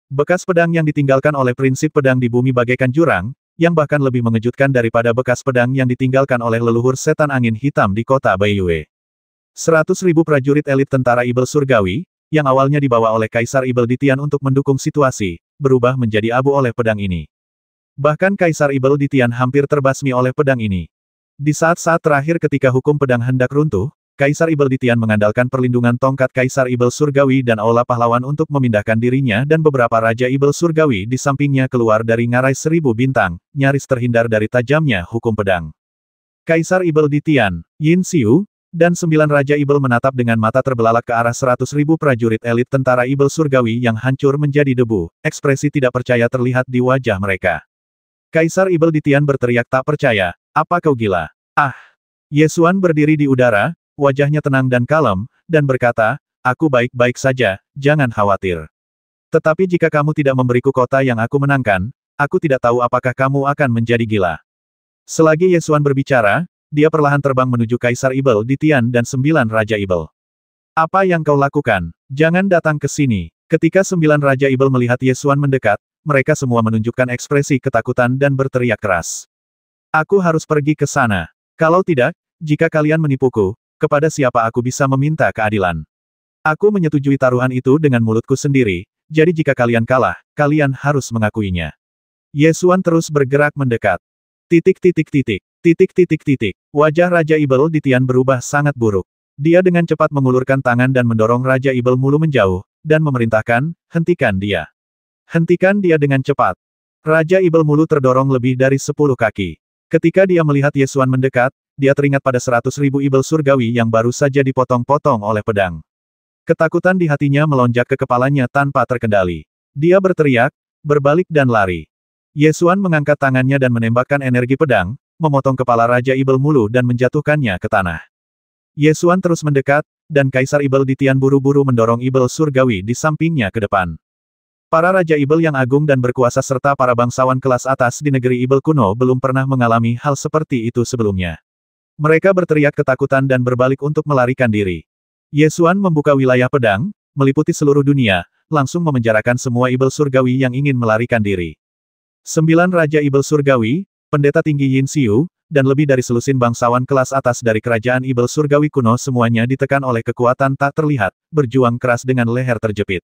Bekas pedang yang ditinggalkan oleh prinsip pedang di bumi bagaikan jurang, yang bahkan lebih mengejutkan daripada bekas pedang yang ditinggalkan oleh leluhur setan angin hitam di kota Baiyue. 100.000 prajurit elit tentara Ibel Surgawi, yang awalnya dibawa oleh Kaisar Ibel Ditian untuk mendukung situasi, berubah menjadi abu oleh pedang ini. Bahkan Kaisar Ibel Ditian hampir terbasmi oleh pedang ini. Di saat-saat terakhir ketika hukum pedang hendak runtuh, Kaisar Ibel Ditian mengandalkan perlindungan tongkat Kaisar Ibel Surgawi dan Aula Pahlawan untuk memindahkan dirinya dan beberapa Raja Ibel Surgawi di sampingnya keluar dari ngarai 1000 bintang, nyaris terhindar dari tajamnya hukum pedang. Kaisar Ibel Ditian, Yin Xiu, dan 9 Raja Ibel menatap dengan mata terbelalak ke arah 100.000 prajurit elit tentara Ibel Surgawi yang hancur menjadi debu, ekspresi tidak percaya terlihat di wajah mereka. Kaisar Ibel Ditian berteriak tak percaya, apa kau gila? Ah! Yesuan berdiri di udara, wajahnya tenang dan kalem, dan berkata, aku baik-baik saja, jangan khawatir. Tetapi jika kamu tidak memberiku kota yang aku menangkan, aku tidak tahu apakah kamu akan menjadi gila. Selagi Yesuan berbicara, dia perlahan terbang menuju Kaisar Ibel Ditian dan 9 Raja Ibel. Apa yang kau lakukan? Jangan datang ke sini. Ketika 9 Raja Ibel melihat Yesuan mendekat, mereka semua menunjukkan ekspresi ketakutan dan berteriak keras. Aku harus pergi ke sana. Kalau tidak, jika kalian menipuku, kepada siapa aku bisa meminta keadilan? Aku menyetujui taruhan itu dengan mulutku sendiri, jadi jika kalian kalah, kalian harus mengakuinya. Yesuan terus bergerak mendekat. Wajah Raja Ibel Ditian berubah sangat buruk. Dia dengan cepat mengulurkan tangan dan mendorong Raja Ibel Mulu menjauh, dan memerintahkan, hentikan dia. Hentikan dia dengan cepat. Raja Ibel Mulu terdorong lebih dari 10 kaki. Ketika dia melihat Yesuan mendekat, dia teringat pada 100.000 Ibel Surgawi yang baru saja dipotong-potong oleh pedang. Ketakutan di hatinya melonjak ke kepalanya tanpa terkendali. Dia berteriak, berbalik dan lari. Yesuan mengangkat tangannya dan menembakkan energi pedang, memotong kepala Raja Ibel Mulu dan menjatuhkannya ke tanah. Yesuan terus mendekat, dan Kaisar Ibel Ditian buru-buru mendorong Ibel Surgawi di sampingnya ke depan. Para Raja Ibel yang agung dan berkuasa serta para bangsawan kelas atas di negeri Ibel kuno belum pernah mengalami hal seperti itu sebelumnya. Mereka berteriak ketakutan dan berbalik untuk melarikan diri. Yesuan membuka wilayah pedang, meliputi seluruh dunia, langsung memenjarakan semua Ibel Surgawi yang ingin melarikan diri. 9 Raja Ibel Surgawi, pendeta tinggi Yin Xiu, dan lebih dari selusin bangsawan kelas atas dari kerajaan Ibel Surgawi kuno semuanya ditekan oleh kekuatan tak terlihat, berjuang keras dengan leher terjepit.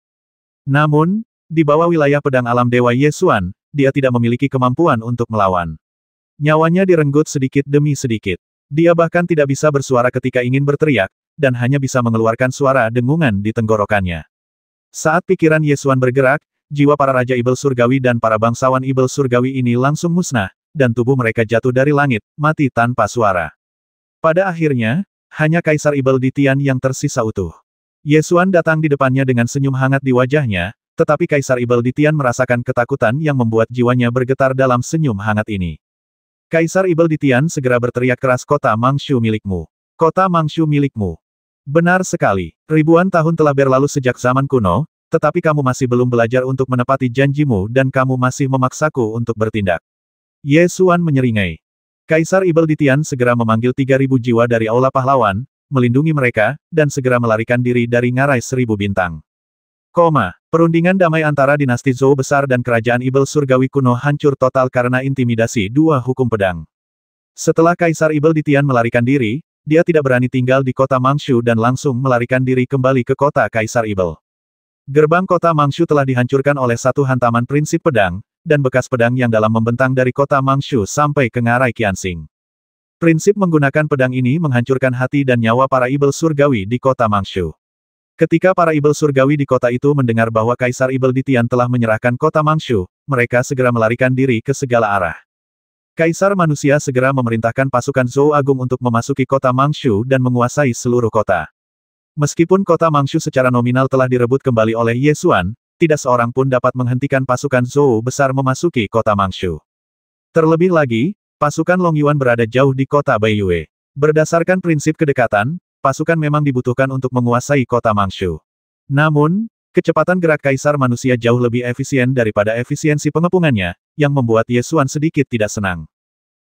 Namun, di bawah wilayah pedang alam Dewa Yesuan, dia tidak memiliki kemampuan untuk melawan. Nyawanya direnggut sedikit demi sedikit. Dia bahkan tidak bisa bersuara ketika ingin berteriak, dan hanya bisa mengeluarkan suara dengungan di tenggorokannya. Saat pikiran Yesuan bergerak, jiwa para Raja Ibel Surgawi dan para bangsawan Ibel Surgawi ini langsung musnah, dan tubuh mereka jatuh dari langit, mati tanpa suara. Pada akhirnya, hanya Kaisar Ibel Ditian yang tersisa utuh. Yesuan datang di depannya dengan senyum hangat di wajahnya, tetapi Kaisar Ibel Ditian merasakan ketakutan yang membuat jiwanya bergetar dalam senyum hangat ini. Kaisar Ibel Ditian segera berteriak keras, kota Mangshu milikmu. Kota Mangshu milikmu. Benar sekali. Ribuan tahun telah berlalu sejak zaman kuno, tetapi kamu masih belum belajar untuk menepati janjimu dan kamu masih memaksaku untuk bertindak. Yesuan menyeringai. Kaisar Ibel Ditian segera memanggil 3.000 jiwa dari Aula Pahlawan, melindungi mereka, dan segera melarikan diri dari ngarai 1000 bintang. Perundingan damai antara dinasti Zhou besar dan kerajaan Ibel Surgawi kuno hancur total karena intimidasi dua hukum pedang. Setelah Kaisar Ibel Ditian melarikan diri, dia tidak berani tinggal di kota Mangshu dan langsung melarikan diri kembali ke kota Kaisar Ibel. Gerbang kota Mangshu telah dihancurkan oleh satu hantaman prinsip pedang, dan bekas pedang yang dalam membentang dari kota Mangshu sampai ke ngarai Qianxing. Prinsip menggunakan pedang ini menghancurkan hati dan nyawa para Ibel Surgawi di kota Mangshu. Ketika para Ibel Surgawi di kota itu mendengar bahwa Kaisar Ibel Ditian telah menyerahkan kota Mangshu, mereka segera melarikan diri ke segala arah. Kaisar manusia segera memerintahkan pasukan Zhou Agung untuk memasuki kota Mangshu dan menguasai seluruh kota. Meskipun kota Mangshu secara nominal telah direbut kembali oleh Yesuan, tidak seorang pun dapat menghentikan pasukan Zhou besar memasuki kota Mangshu. Terlebih lagi, pasukan Long Yuan berada jauh di kota Baiyue. Berdasarkan prinsip kedekatan, pasukan memang dibutuhkan untuk menguasai kota Mangshu. Namun, kecepatan gerak Kaisar manusia jauh lebih efisien daripada efisiensi pengepungannya, yang membuat Yesuan sedikit tidak senang.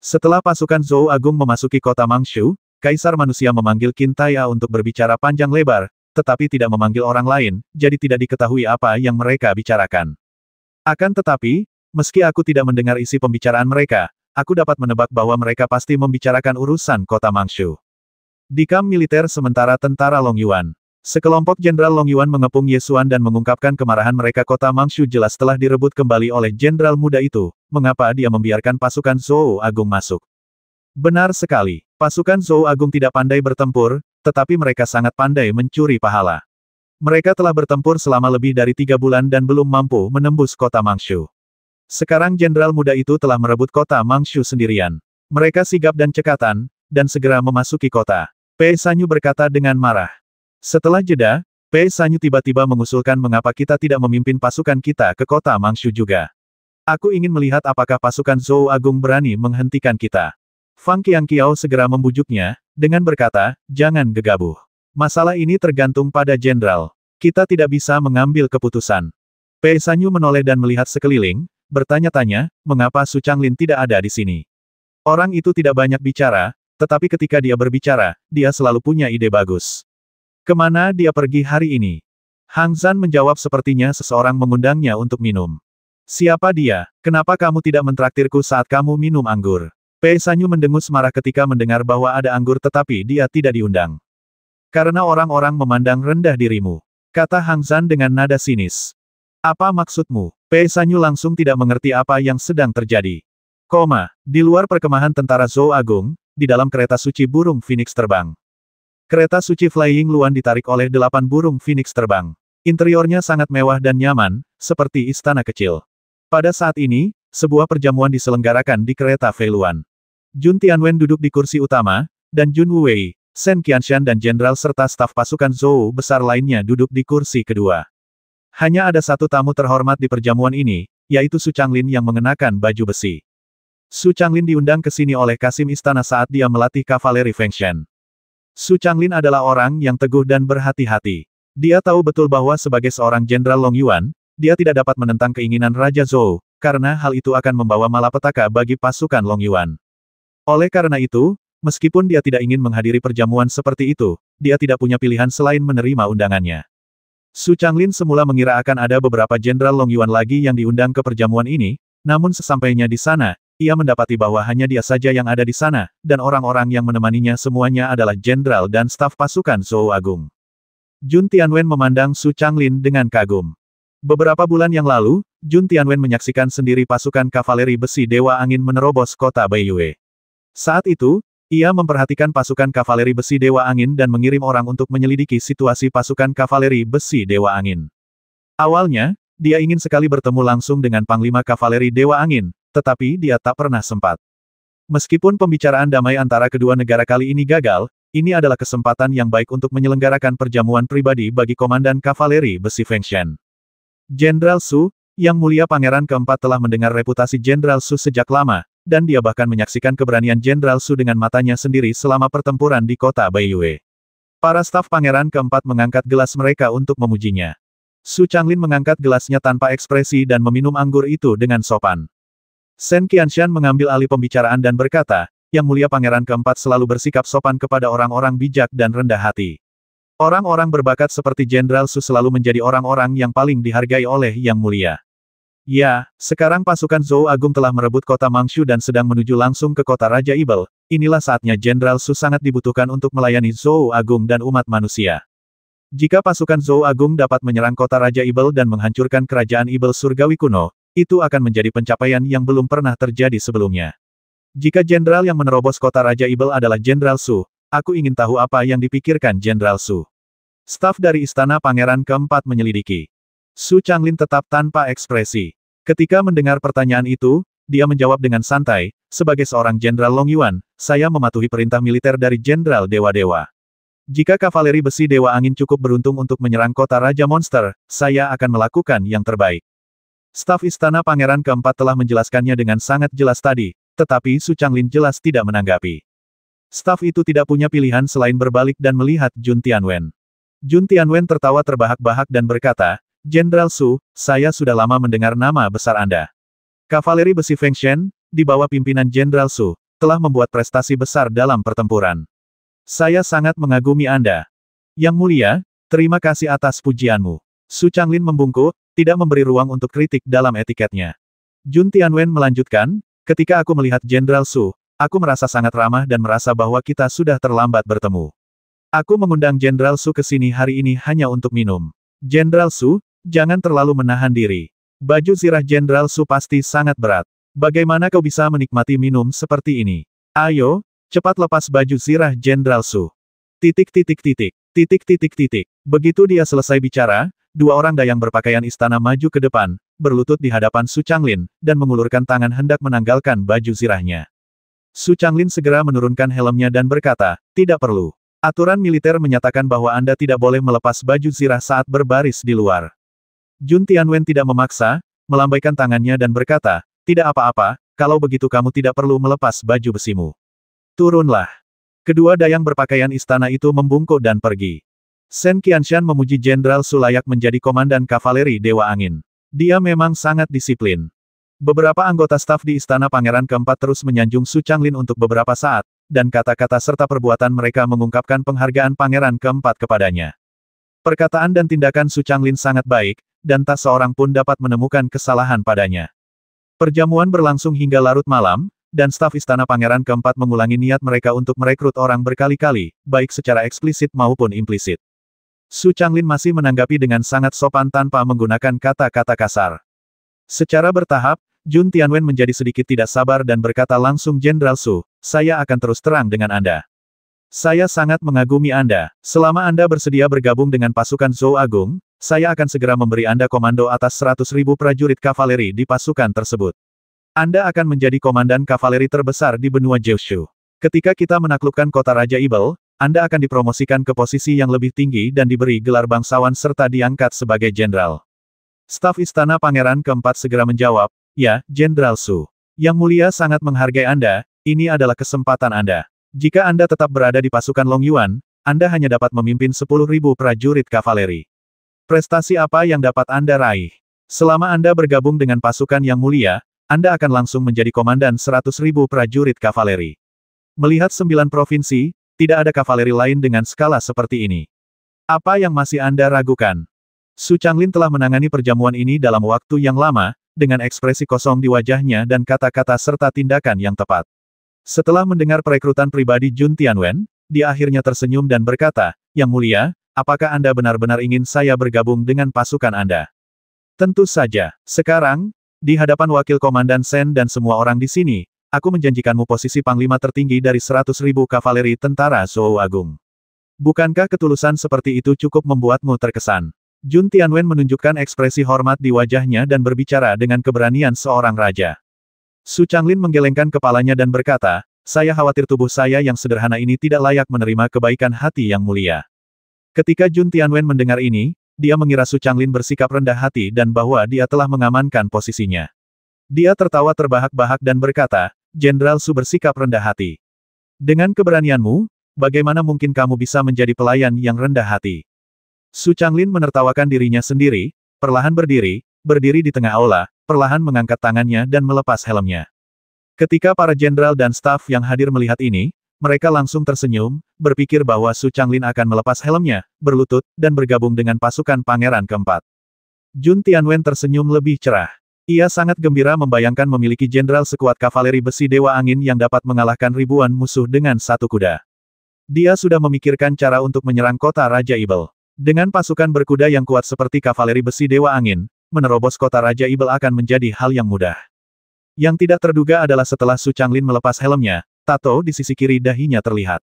Setelah pasukan Zhou Agung memasuki kota Mangshu, Kaisar manusia memanggil Qin Taiya untuk berbicara panjang lebar, tetapi tidak memanggil orang lain, jadi tidak diketahui apa yang mereka bicarakan. Akan tetapi, meski aku tidak mendengar isi pembicaraan mereka, aku dapat menebak bahwa mereka pasti membicarakan urusan kota Mangshu. Di kamp militer sementara tentara Long Yuan. Sekelompok Jenderal Long Yuan mengepung Ye Xuan dan mengungkapkan kemarahan mereka. Kota Mangshu jelas telah direbut kembali oleh jenderal muda itu, mengapa dia membiarkan pasukan Zhou Agung masuk? Benar sekali, pasukan Zhou Agung tidak pandai bertempur, tetapi mereka sangat pandai mencuri pahala. Mereka telah bertempur selama lebih dari 3 bulan dan belum mampu menembus kota Mangshu. Sekarang jenderal muda itu telah merebut kota Mangshu sendirian. Mereka sigap dan cekatan, dan segera memasuki kota. Pei Sanyu berkata dengan marah. Setelah jeda, Pei Sanyu tiba-tiba mengusulkan mengapa kita tidak memimpin pasukan kita ke kota Mangshu juga. Aku ingin melihat apakah pasukan Zhou Agung berani menghentikan kita. Fang Qiangqiao segera membujuknya, dengan berkata, jangan gegabah. Masalah ini tergantung pada jenderal. Kita tidak bisa mengambil keputusan. Pei Sanyu menoleh dan melihat sekeliling, bertanya-tanya, mengapa Su Changlin tidak ada di sini. Orang itu tidak banyak bicara, tetapi ketika dia berbicara, dia selalu punya ide bagus. Kemana dia pergi hari ini? Hang Zhan menjawab sepertinya seseorang mengundangnya untuk minum. Siapa dia? Kenapa kamu tidak mentraktirku saat kamu minum anggur? Pei Sanyu mendengus marah ketika mendengar bahwa ada anggur tetapi dia tidak diundang. Karena orang-orang memandang rendah dirimu, kata Hang Zhan dengan nada sinis. Apa maksudmu? Pei Sanyu langsung tidak mengerti apa yang sedang terjadi. Di luar perkemahan tentara Zhou Agung, di dalam kereta suci burung Phoenix terbang. Kereta suci Flying Luan ditarik oleh 8 burung Phoenix terbang. Interiornya sangat mewah dan nyaman, seperti istana kecil. Pada saat ini, sebuah perjamuan diselenggarakan di kereta Fei Luan. Jun Tianwen duduk di kursi utama, dan Jun Wuwei, Shen Qianshan dan jenderal serta staf pasukan Zhou besar lainnya duduk di kursi kedua. Hanya ada satu tamu terhormat di perjamuan ini, yaitu Su Changlin yang mengenakan baju besi. Su Changlin diundang ke sini oleh Kasim Istana saat dia melatih kavaleri Fengshen. Su Changlin adalah orang yang teguh dan berhati-hati. Dia tahu betul bahwa sebagai seorang jenderal Long Yuan, dia tidak dapat menentang keinginan Raja Zhou, karena hal itu akan membawa malapetaka bagi pasukan Long Yuan. Oleh karena itu, meskipun dia tidak ingin menghadiri perjamuan seperti itu, dia tidak punya pilihan selain menerima undangannya. Su Changlin semula mengira akan ada beberapa jenderal Long Yuan lagi yang diundang ke perjamuan ini, namun sesampainya di sana, ia mendapati bahwa hanya dia saja yang ada di sana, dan orang-orang yang menemaninya semuanya adalah jenderal dan staf pasukan Zhou Agung. Jun Tianwen memandang Su Changlin dengan kagum. Beberapa bulan yang lalu, Jun Tianwen menyaksikan sendiri pasukan kavaleri besi Dewa Angin menerobos kota Baiyue. Saat itu, ia memperhatikan pasukan kavaleri besi Dewa Angin dan mengirim orang untuk menyelidiki situasi pasukan kavaleri besi Dewa Angin. Awalnya, dia ingin sekali bertemu langsung dengan Panglima Kavaleri Dewa Angin, tetapi dia tak pernah sempat. Meskipun pembicaraan damai antara kedua negara kali ini gagal, ini adalah kesempatan yang baik untuk menyelenggarakan perjamuan pribadi bagi Komandan Kavaleri Besi Fengshen. Jenderal Su, Yang Mulia Pangeran Keempat telah mendengar reputasi Jenderal Su sejak lama, dan dia bahkan menyaksikan keberanian Jenderal Su dengan matanya sendiri selama pertempuran di kota Baiyue. Para staf Pangeran Keempat mengangkat gelas mereka untuk memujinya. Su Changlin mengangkat gelasnya tanpa ekspresi dan meminum anggur itu dengan sopan. Shen Qianshan mengambil alih pembicaraan dan berkata, Yang Mulia Pangeran Keempat selalu bersikap sopan kepada orang-orang bijak dan rendah hati. Orang-orang berbakat seperti Jenderal Su selalu menjadi orang-orang yang paling dihargai oleh Yang Mulia. Ya, sekarang pasukan Zhou Agung telah merebut kota Mangshu dan sedang menuju langsung ke kota Raja Ibel. Inilah saatnya Jenderal Su sangat dibutuhkan untuk melayani Zhou Agung dan umat manusia. Jika pasukan Zhou Agung dapat menyerang kota Raja Ibel dan menghancurkan kerajaan Ibel surgawi kuno, itu akan menjadi pencapaian yang belum pernah terjadi sebelumnya. Jika jenderal yang menerobos kota Raja Ibel adalah Jenderal Su, aku ingin tahu apa yang dipikirkan Jenderal Su. Staf dari Istana Pangeran Keempat menyelidiki. Su Changlin tetap tanpa ekspresi. Ketika mendengar pertanyaan itu, dia menjawab dengan santai, sebagai seorang Jenderal Long Yuan, saya mematuhi perintah militer dari Jenderal Dewa-Dewa. Jika kavaleri besi Dewa Angin cukup beruntung untuk menyerang kota Raja Monster, saya akan melakukan yang terbaik. Staf Istana Pangeran Keempat telah menjelaskannya dengan sangat jelas tadi, tetapi Su Changlin jelas tidak menanggapi. Staf itu tidak punya pilihan selain berbalik dan melihat Jun Tianwen. Jun Tianwen tertawa terbahak-bahak dan berkata, Jenderal Su, saya sudah lama mendengar nama besar Anda. Kavaleri besi Fengshen, di bawah pimpinan Jenderal Su, telah membuat prestasi besar dalam pertempuran. Saya sangat mengagumi Anda. Yang Mulia, terima kasih atas pujianmu. Su Changlin membungkuk, tidak memberi ruang untuk kritik dalam etiketnya. Jun Tianwen melanjutkan, ketika aku melihat Jenderal Su, aku merasa sangat ramah dan merasa bahwa kita sudah terlambat bertemu. Aku mengundang Jenderal Su ke sini hari ini hanya untuk minum. Jenderal Su, jangan terlalu menahan diri. Baju zirah Jenderal Su pasti sangat berat. Bagaimana kau bisa menikmati minum seperti ini? Ayo, cepat lepas baju zirah Jenderal Su. Titik titik titik. Titik titik titik. Begitu dia selesai bicara, dua orang dayang berpakaian istana maju ke depan, berlutut di hadapan Su Changlin, dan mengulurkan tangan hendak menanggalkan baju zirahnya. Su Changlin segera menurunkan helmnya dan berkata, tidak perlu. Aturan militer menyatakan bahwa Anda tidak boleh melepas baju zirah saat berbaris di luar. Jun Tianwen tidak memaksa, melambaikan tangannya dan berkata, tidak apa-apa, kalau begitu kamu tidak perlu melepas baju besimu. Turunlah. Kedua dayang berpakaian istana itu membungkuk dan pergi. Shen Qianshan memuji Jenderal Su layak menjadi komandan kavaleri Dewa Angin. Dia memang sangat disiplin. Beberapa anggota staf di istana Pangeran Keempat terus menyanjung Su Changlin untuk beberapa saat, dan kata-kata serta perbuatan mereka mengungkapkan penghargaan Pangeran Keempat kepadanya. Perkataan dan tindakan Su Changlin sangat baik, dan tak seorang pun dapat menemukan kesalahan padanya. Perjamuan berlangsung hingga larut malam, dan staf istana Pangeran Keempat mengulangi niat mereka untuk merekrut orang berkali-kali, baik secara eksplisit maupun implisit. Su Changlin masih menanggapi dengan sangat sopan tanpa menggunakan kata-kata kasar. Secara bertahap, Jun Tianwen menjadi sedikit tidak sabar dan berkata langsung, Jenderal Su, saya akan terus terang dengan Anda. Saya sangat mengagumi Anda. Selama Anda bersedia bergabung dengan pasukan Zhou Agung, saya akan segera memberi Anda komando atas 100.000 prajurit kavaleri di pasukan tersebut. Anda akan menjadi komandan kavaleri terbesar di benua Jiushu. Ketika kita menaklukkan kota Raja Ibel, Anda akan dipromosikan ke posisi yang lebih tinggi dan diberi gelar bangsawan serta diangkat sebagai jenderal. Staf Istana Pangeran Keempat segera menjawab, ya, Jenderal Su. Yang mulia sangat menghargai Anda, ini adalah kesempatan Anda. Jika Anda tetap berada di pasukan Long Yuan, Anda hanya dapat memimpin 10.000 prajurit kavaleri. Prestasi apa yang dapat Anda raih? Selama Anda bergabung dengan pasukan yang mulia, Anda akan langsung menjadi komandan 100.000 prajurit kavaleri. Melihat 9 provinsi, tidak ada kavaleri lain dengan skala seperti ini. Apa yang masih Anda ragukan? Su Changlin telah menangani perjamuan ini dalam waktu yang lama, dengan ekspresi kosong di wajahnya dan kata-kata serta tindakan yang tepat. Setelah mendengar perekrutan pribadi Jun Tianwen, dia akhirnya tersenyum dan berkata, Yang mulia, apakah Anda benar-benar ingin saya bergabung dengan pasukan Anda? Tentu saja. Sekarang, di hadapan Wakil Komandan Shen dan semua orang di sini, aku menjanjikanmu posisi Panglima tertinggi dari 100.000 kavaleri tentara Zhou Agung. Bukankah ketulusan seperti itu cukup membuatmu terkesan? Jun Tianwen menunjukkan ekspresi hormat di wajahnya dan berbicara dengan keberanian seorang raja. Su Changlin menggelengkan kepalanya dan berkata, saya khawatir tubuh saya yang sederhana ini tidak layak menerima kebaikan hati yang mulia. Ketika Jun Tianwen mendengar ini, dia mengira Su Changlin bersikap rendah hati dan bahwa dia telah mengamankan posisinya. Dia tertawa terbahak-bahak dan berkata, Jenderal Su bersikap rendah hati. Dengan keberanianmu, bagaimana mungkin kamu bisa menjadi pelayan yang rendah hati? Su Changlin menertawakan dirinya sendiri, perlahan berdiri di tengah aula, perlahan mengangkat tangannya dan melepas helmnya. Ketika para jenderal dan staf yang hadir melihat ini, mereka langsung tersenyum, berpikir bahwa Su Changlin akan melepas helmnya, berlutut, dan bergabung dengan pasukan Pangeran Keempat. Jun Tianwen tersenyum lebih cerah. Ia sangat gembira membayangkan memiliki jenderal sekuat kavaleri besi Dewa Angin yang dapat mengalahkan ribuan musuh dengan satu kuda. Dia sudah memikirkan cara untuk menyerang kota Raja Ibel. Dengan pasukan berkuda yang kuat seperti kavaleri besi Dewa Angin, menerobos kota Raja Ibel akan menjadi hal yang mudah. Yang tidak terduga adalah setelah Su Changlin melepas helmnya, tato di sisi kiri dahinya terlihat.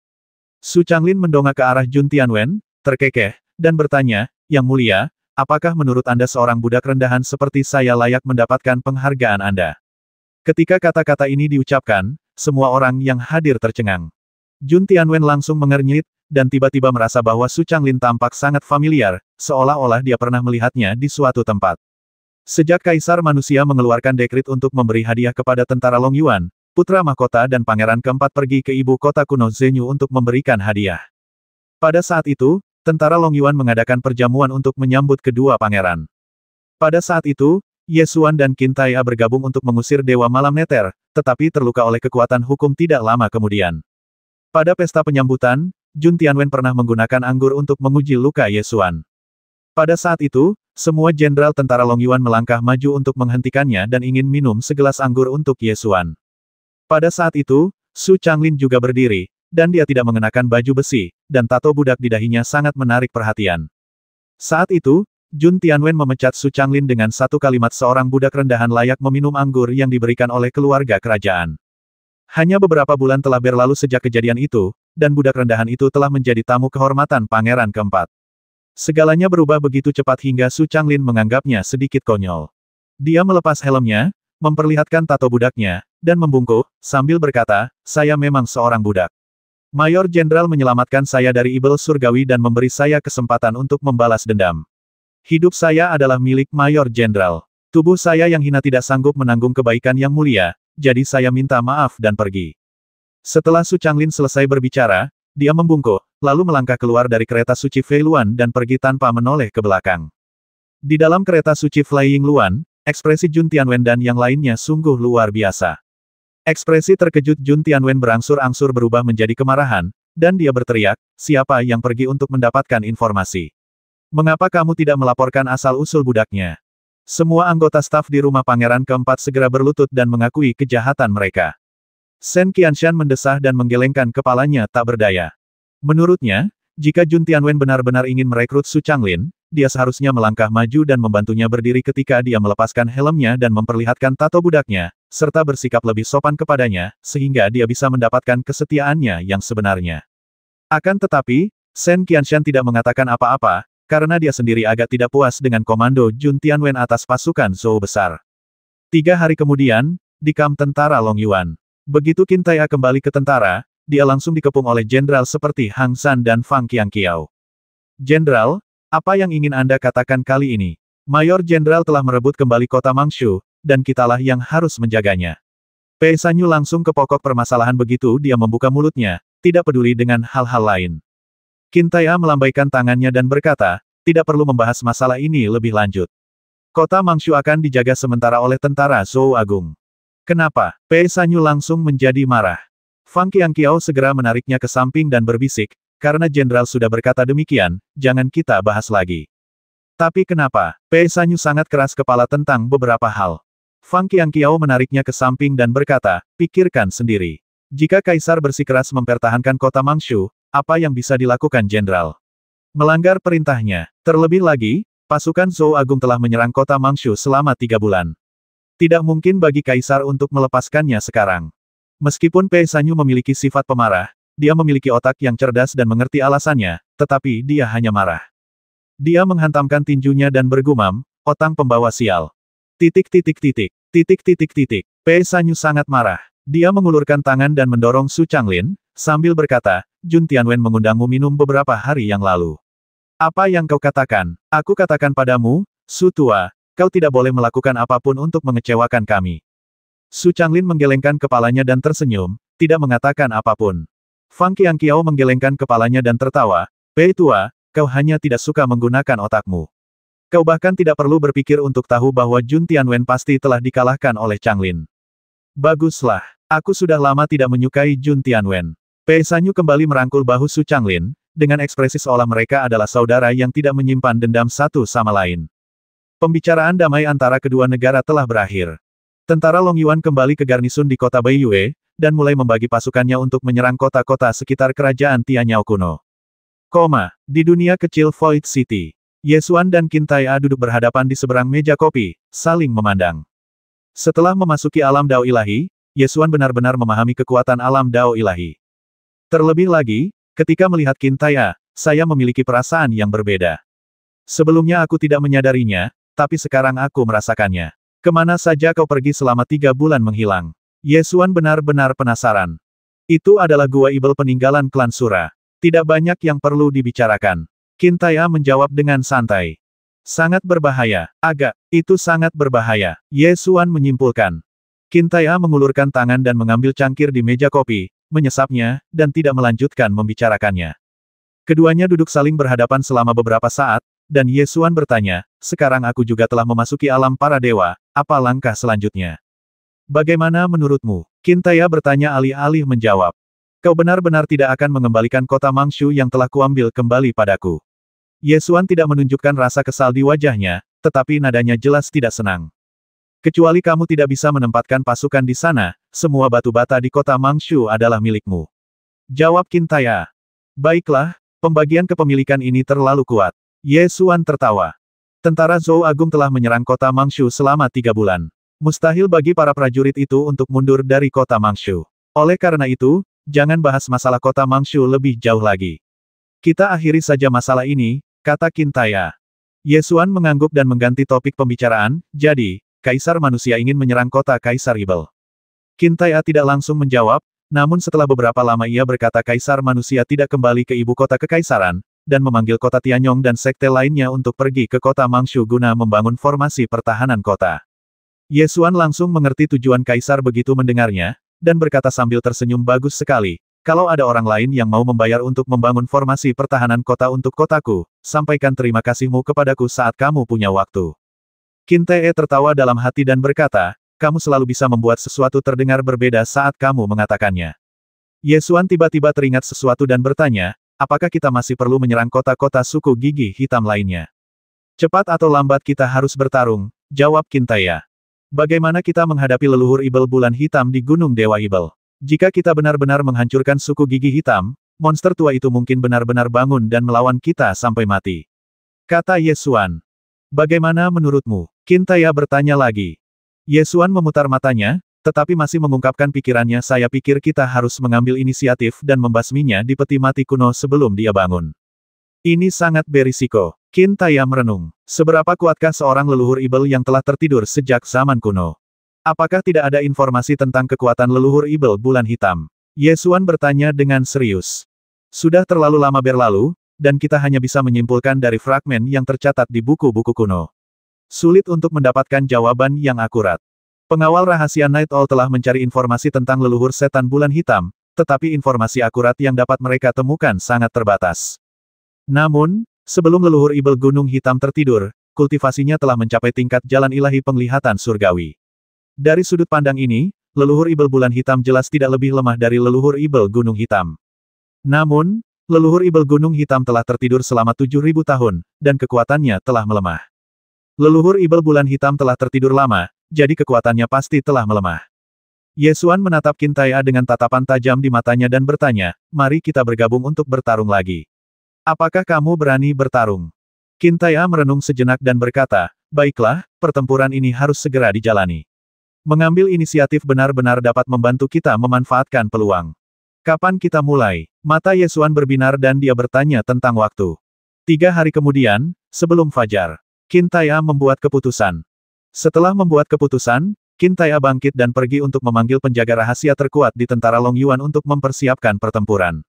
Su Changlin mendongak ke arah Jun Tianwen, terkekeh, dan bertanya, Yang mulia, apakah menurut Anda seorang budak rendahan seperti saya layak mendapatkan penghargaan Anda? Ketika kata-kata ini diucapkan, semua orang yang hadir tercengang. Jun Tianwen langsung mengernyit, dan tiba-tiba merasa bahwa Su Changlin tampak sangat familiar, seolah-olah dia pernah melihatnya di suatu tempat. Sejak Kaisar Manusia mengeluarkan dekrit untuk memberi hadiah kepada tentara Long Yuan, Putra Mahkota dan Pangeran Keempat pergi ke ibu kota kuno Zhenyu untuk memberikan hadiah. Pada saat itu, tentara Long Yuan mengadakan perjamuan untuk menyambut kedua pangeran. Pada saat itu, Ye Xuan dan Qin Tai'a bergabung untuk mengusir Dewa Malam Neter, tetapi terluka oleh kekuatan hukum tidak lama kemudian. Pada pesta penyambutan, Jun Tianwen pernah menggunakan anggur untuk menguji luka Ye Xuan. Pada saat itu, semua jenderal tentara Long Yuan melangkah maju untuk menghentikannya dan ingin minum segelas anggur untuk Ye Xuan. Pada saat itu, Su Changlin juga berdiri, dan dia tidak mengenakan baju besi, dan tato budak di dahinya sangat menarik perhatian. Saat itu, Jun Tianwen memecat Su Changlin dengan satu kalimat seorang budak rendahan layak meminum anggur yang diberikan oleh keluarga kerajaan. Hanya beberapa bulan telah berlalu sejak kejadian itu, dan budak rendahan itu telah menjadi tamu kehormatan Pangeran keempat. Segalanya berubah begitu cepat hingga Su Changlin menganggapnya sedikit konyol. Dia melepas helmnya, memperlihatkan tato budaknya, dan membungkuk, sambil berkata, "Saya memang seorang budak. Mayor Jenderal menyelamatkan saya dari iblis surgawi dan memberi saya kesempatan untuk membalas dendam. Hidup saya adalah milik Mayor Jenderal. Tubuh saya yang hina tidak sanggup menanggung kebaikan yang mulia, jadi saya minta maaf dan pergi." Setelah Su Changlin selesai berbicara, dia membungkuk, lalu melangkah keluar dari kereta suci Fei Luan dan pergi tanpa menoleh ke belakang. Di dalam kereta suci Flying Luan, ekspresi Jun Tianwen dan yang lainnya sungguh luar biasa. Ekspresi terkejut Jun Tianwen berangsur-angsur berubah menjadi kemarahan, dan dia berteriak, "Siapa yang pergi untuk mendapatkan informasi? Mengapa kamu tidak melaporkan asal-usul budaknya?" Semua anggota staf di rumah Pangeran keempat segera berlutut dan mengakui kejahatan mereka. Shen Qianshan mendesah dan menggelengkan kepalanya tak berdaya. Menurutnya, jika Jun Tianwen benar-benar ingin merekrut Su Changlin, dia seharusnya melangkah maju dan membantunya berdiri ketika dia melepaskan helmnya dan memperlihatkan tato budaknya, serta bersikap lebih sopan kepadanya, sehingga dia bisa mendapatkan kesetiaannya yang sebenarnya. Akan tetapi, Shen Qianshan tidak mengatakan apa-apa, karena dia sendiri agak tidak puas dengan komando Jun Tianwen atas pasukan Zhou besar. 3 hari kemudian, di kamp tentara Long Yuan. Begitu Qin Tai'a kembali ke tentara, dia langsung dikepung oleh jenderal seperti Hang San dan Fang Qiangqiao. "Jenderal, apa yang ingin Anda katakan kali ini? Mayor Jenderal telah merebut kembali kota Mangshu, dan kitalah yang harus menjaganya." Pei Sanyu langsung ke pokok permasalahan begitu dia membuka mulutnya, tidak peduli dengan hal-hal lain. Qin Tai'a melambaikan tangannya dan berkata, "Tidak perlu membahas masalah ini lebih lanjut. Kota Mangshu akan dijaga sementara oleh tentara Zhou Agung." "Kenapa?" Pei Sanyu langsung menjadi marah. Fang Qiangqiao segera menariknya ke samping dan berbisik, "Karena jenderal sudah berkata demikian, jangan kita bahas lagi." "Tapi kenapa?" Pei Sanyu sangat keras kepala tentang beberapa hal. Fang Qiangqiao menariknya ke samping dan berkata, "Pikirkan sendiri. Jika Kaisar bersikeras mempertahankan kota Mangshu, apa yang bisa dilakukan jenderal? Melanggar perintahnya. Terlebih lagi, pasukan Zhou Agung telah menyerang kota Mangshu selama 3 bulan. Tidak mungkin bagi Kaisar untuk melepaskannya sekarang." Meskipun Pei Sanyu memiliki sifat pemarah, dia memiliki otak yang cerdas dan mengerti alasannya, tetapi dia hanya marah. Dia menghantamkan tinjunya dan bergumam, "Otang pembawa sial. Titik titik titik. Titik titik titik." Pei Sanyu sangat marah. Dia mengulurkan tangan dan mendorong Su Changlin, sambil berkata, "Jun Tianwen mengundangmu minum beberapa hari yang lalu. Apa yang kau katakan? Aku katakan padamu, Su Tua, kau tidak boleh melakukan apapun untuk mengecewakan kami." Su Changlin menggelengkan kepalanya dan tersenyum, tidak mengatakan apapun. Fang Qiangqiao menggelengkan kepalanya dan tertawa, "Pei Tua, kau hanya tidak suka menggunakan otakmu. Kau bahkan tidak perlu berpikir untuk tahu bahwa Jun Tianwen pasti telah dikalahkan oleh Changlin." "Baguslah, aku sudah lama tidak menyukai Jun Tianwen." Pei Sanyu kembali merangkul bahu Su Changlin, dengan ekspresi seolah mereka adalah saudara yang tidak menyimpan dendam satu sama lain. Pembicaraan damai antara kedua negara telah berakhir. Tentara Long Yuan kembali ke garnisun di kota Baiyue, dan mulai membagi pasukannya untuk menyerang kota-kota sekitar kerajaan Tianyao kuno. Di dunia kecil Void City, Ye Xuan dan Qin Tai'a duduk berhadapan di seberang meja kopi, saling memandang. Setelah memasuki alam Dao Ilahi, Ye Xuan benar-benar memahami kekuatan alam Dao Ilahi. Terlebih lagi, ketika melihat Qin Tai'a, saya memiliki perasaan yang berbeda. Sebelumnya aku tidak menyadarinya, tapi sekarang aku merasakannya. "Kemana saja kau pergi selama 3 bulan menghilang?" Ye Xuan benar-benar penasaran. "Itu adalah gua ibel peninggalan klan Sura. Tidak banyak yang perlu dibicarakan." Qin Tai'a menjawab dengan santai. "Sangat berbahaya. Itu sangat berbahaya," Ye Xuan menyimpulkan. Qin Tai'a mengulurkan tangan dan mengambil cangkir di meja kopi, menyesapnya, dan tidak melanjutkan membicarakannya. Keduanya duduk saling berhadapan selama beberapa saat, dan Ye Xuan bertanya, "Sekarang aku juga telah memasuki alam para dewa, apa langkah selanjutnya? Bagaimana menurutmu?" Qin Tai'a bertanya alih-alih menjawab. "Kau benar-benar tidak akan mengembalikan kota Mangshu yang telah kuambil kembali padaku." Yesuan tidak menunjukkan rasa kesal di wajahnya, tetapi nadanya jelas tidak senang. Kecuali kamu tidak bisa menempatkan pasukan di sana, semua batu bata di kota Mangshu adalah milikmu. Jawab Qintaya. Baiklah, pembagian kepemilikan ini terlalu kuat. Yesuan tertawa. Tentara Zhou Agung telah menyerang kota Mangshu selama 3 bulan. Mustahil bagi para prajurit itu untuk mundur dari kota Mangshu. Oleh karena itu, jangan bahas masalah kota Mangshu lebih jauh lagi. Kita akhiri saja masalah ini, kata Qintaya. Yesuan mengangguk dan mengganti topik pembicaraan, jadi, Kaisar Manusia ingin menyerang kota Kaisar Ibel. Qintaya tidak langsung menjawab, namun setelah beberapa lama ia berkata Kaisar Manusia tidak kembali ke ibu kota kekaisaran, dan memanggil kota Tianyong dan sekte lainnya untuk pergi ke kota Mangshu guna membangun formasi pertahanan kota. Yesuan langsung mengerti tujuan Kaisar begitu mendengarnya, dan berkata sambil tersenyum bagus sekali, kalau ada orang lain yang mau membayar untuk membangun formasi pertahanan kota untuk kotaku, sampaikan terima kasihmu kepadaku saat kamu punya waktu. Qintaya tertawa dalam hati dan berkata, kamu selalu bisa membuat sesuatu terdengar berbeda saat kamu mengatakannya. Yesuan tiba-tiba teringat sesuatu dan bertanya, apakah kita masih perlu menyerang kota-kota suku gigi hitam lainnya? Cepat atau lambat kita harus bertarung, jawab Qintaya. Bagaimana kita menghadapi leluhur Ibel bulan hitam di Gunung Dewa Ibel? Jika kita benar-benar menghancurkan suku gigi hitam, monster tua itu mungkin benar-benar bangun dan melawan kita sampai mati. Kata Yesuan. Bagaimana menurutmu? Qintaya bertanya lagi. Yesuan memutar matanya, tetapi masih mengungkapkan pikirannya. Saya pikir kita harus mengambil inisiatif dan membasminya di peti mati kuno sebelum dia bangun. Ini sangat berisiko. Qintaya merenung. Seberapa kuatkah seorang leluhur Ibel yang telah tertidur sejak zaman kuno? Apakah tidak ada informasi tentang kekuatan leluhur Ibel bulan hitam? Yesuan bertanya dengan serius. Sudah terlalu lama berlalu, dan kita hanya bisa menyimpulkan dari fragmen yang tercatat di buku-buku kuno. Sulit untuk mendapatkan jawaban yang akurat. Pengawal rahasia Night Owl telah mencari informasi tentang leluhur setan bulan hitam, tetapi informasi akurat yang dapat mereka temukan sangat terbatas. Namun, sebelum leluhur Ibel Gunung Hitam tertidur, kultivasinya telah mencapai tingkat jalan ilahi penglihatan surgawi. Dari sudut pandang ini, leluhur Ibel bulan hitam jelas tidak lebih lemah dari leluhur Ibel Gunung Hitam. Namun, leluhur Ibel Gunung Hitam telah tertidur selama 7.000 tahun, dan kekuatannya telah melemah. Leluhur Ibel bulan hitam telah tertidur lama, jadi kekuatannya pasti telah melemah. Yesuan menatap Qintaya dengan tatapan tajam di matanya dan bertanya, mari kita bergabung untuk bertarung lagi. Apakah kamu berani bertarung? Qintaya merenung sejenak dan berkata, baiklah, pertempuran ini harus segera dijalani. Mengambil inisiatif benar-benar dapat membantu kita memanfaatkan peluang. Kapan kita mulai? Mata Yesuan berbinar dan dia bertanya tentang waktu. 3 hari kemudian, sebelum fajar, Qintaya membuat keputusan. Setelah membuat keputusan, Qintaya bangkit dan pergi untuk memanggil penjaga rahasia terkuat di tentara Long Yuan untuk mempersiapkan pertempuran.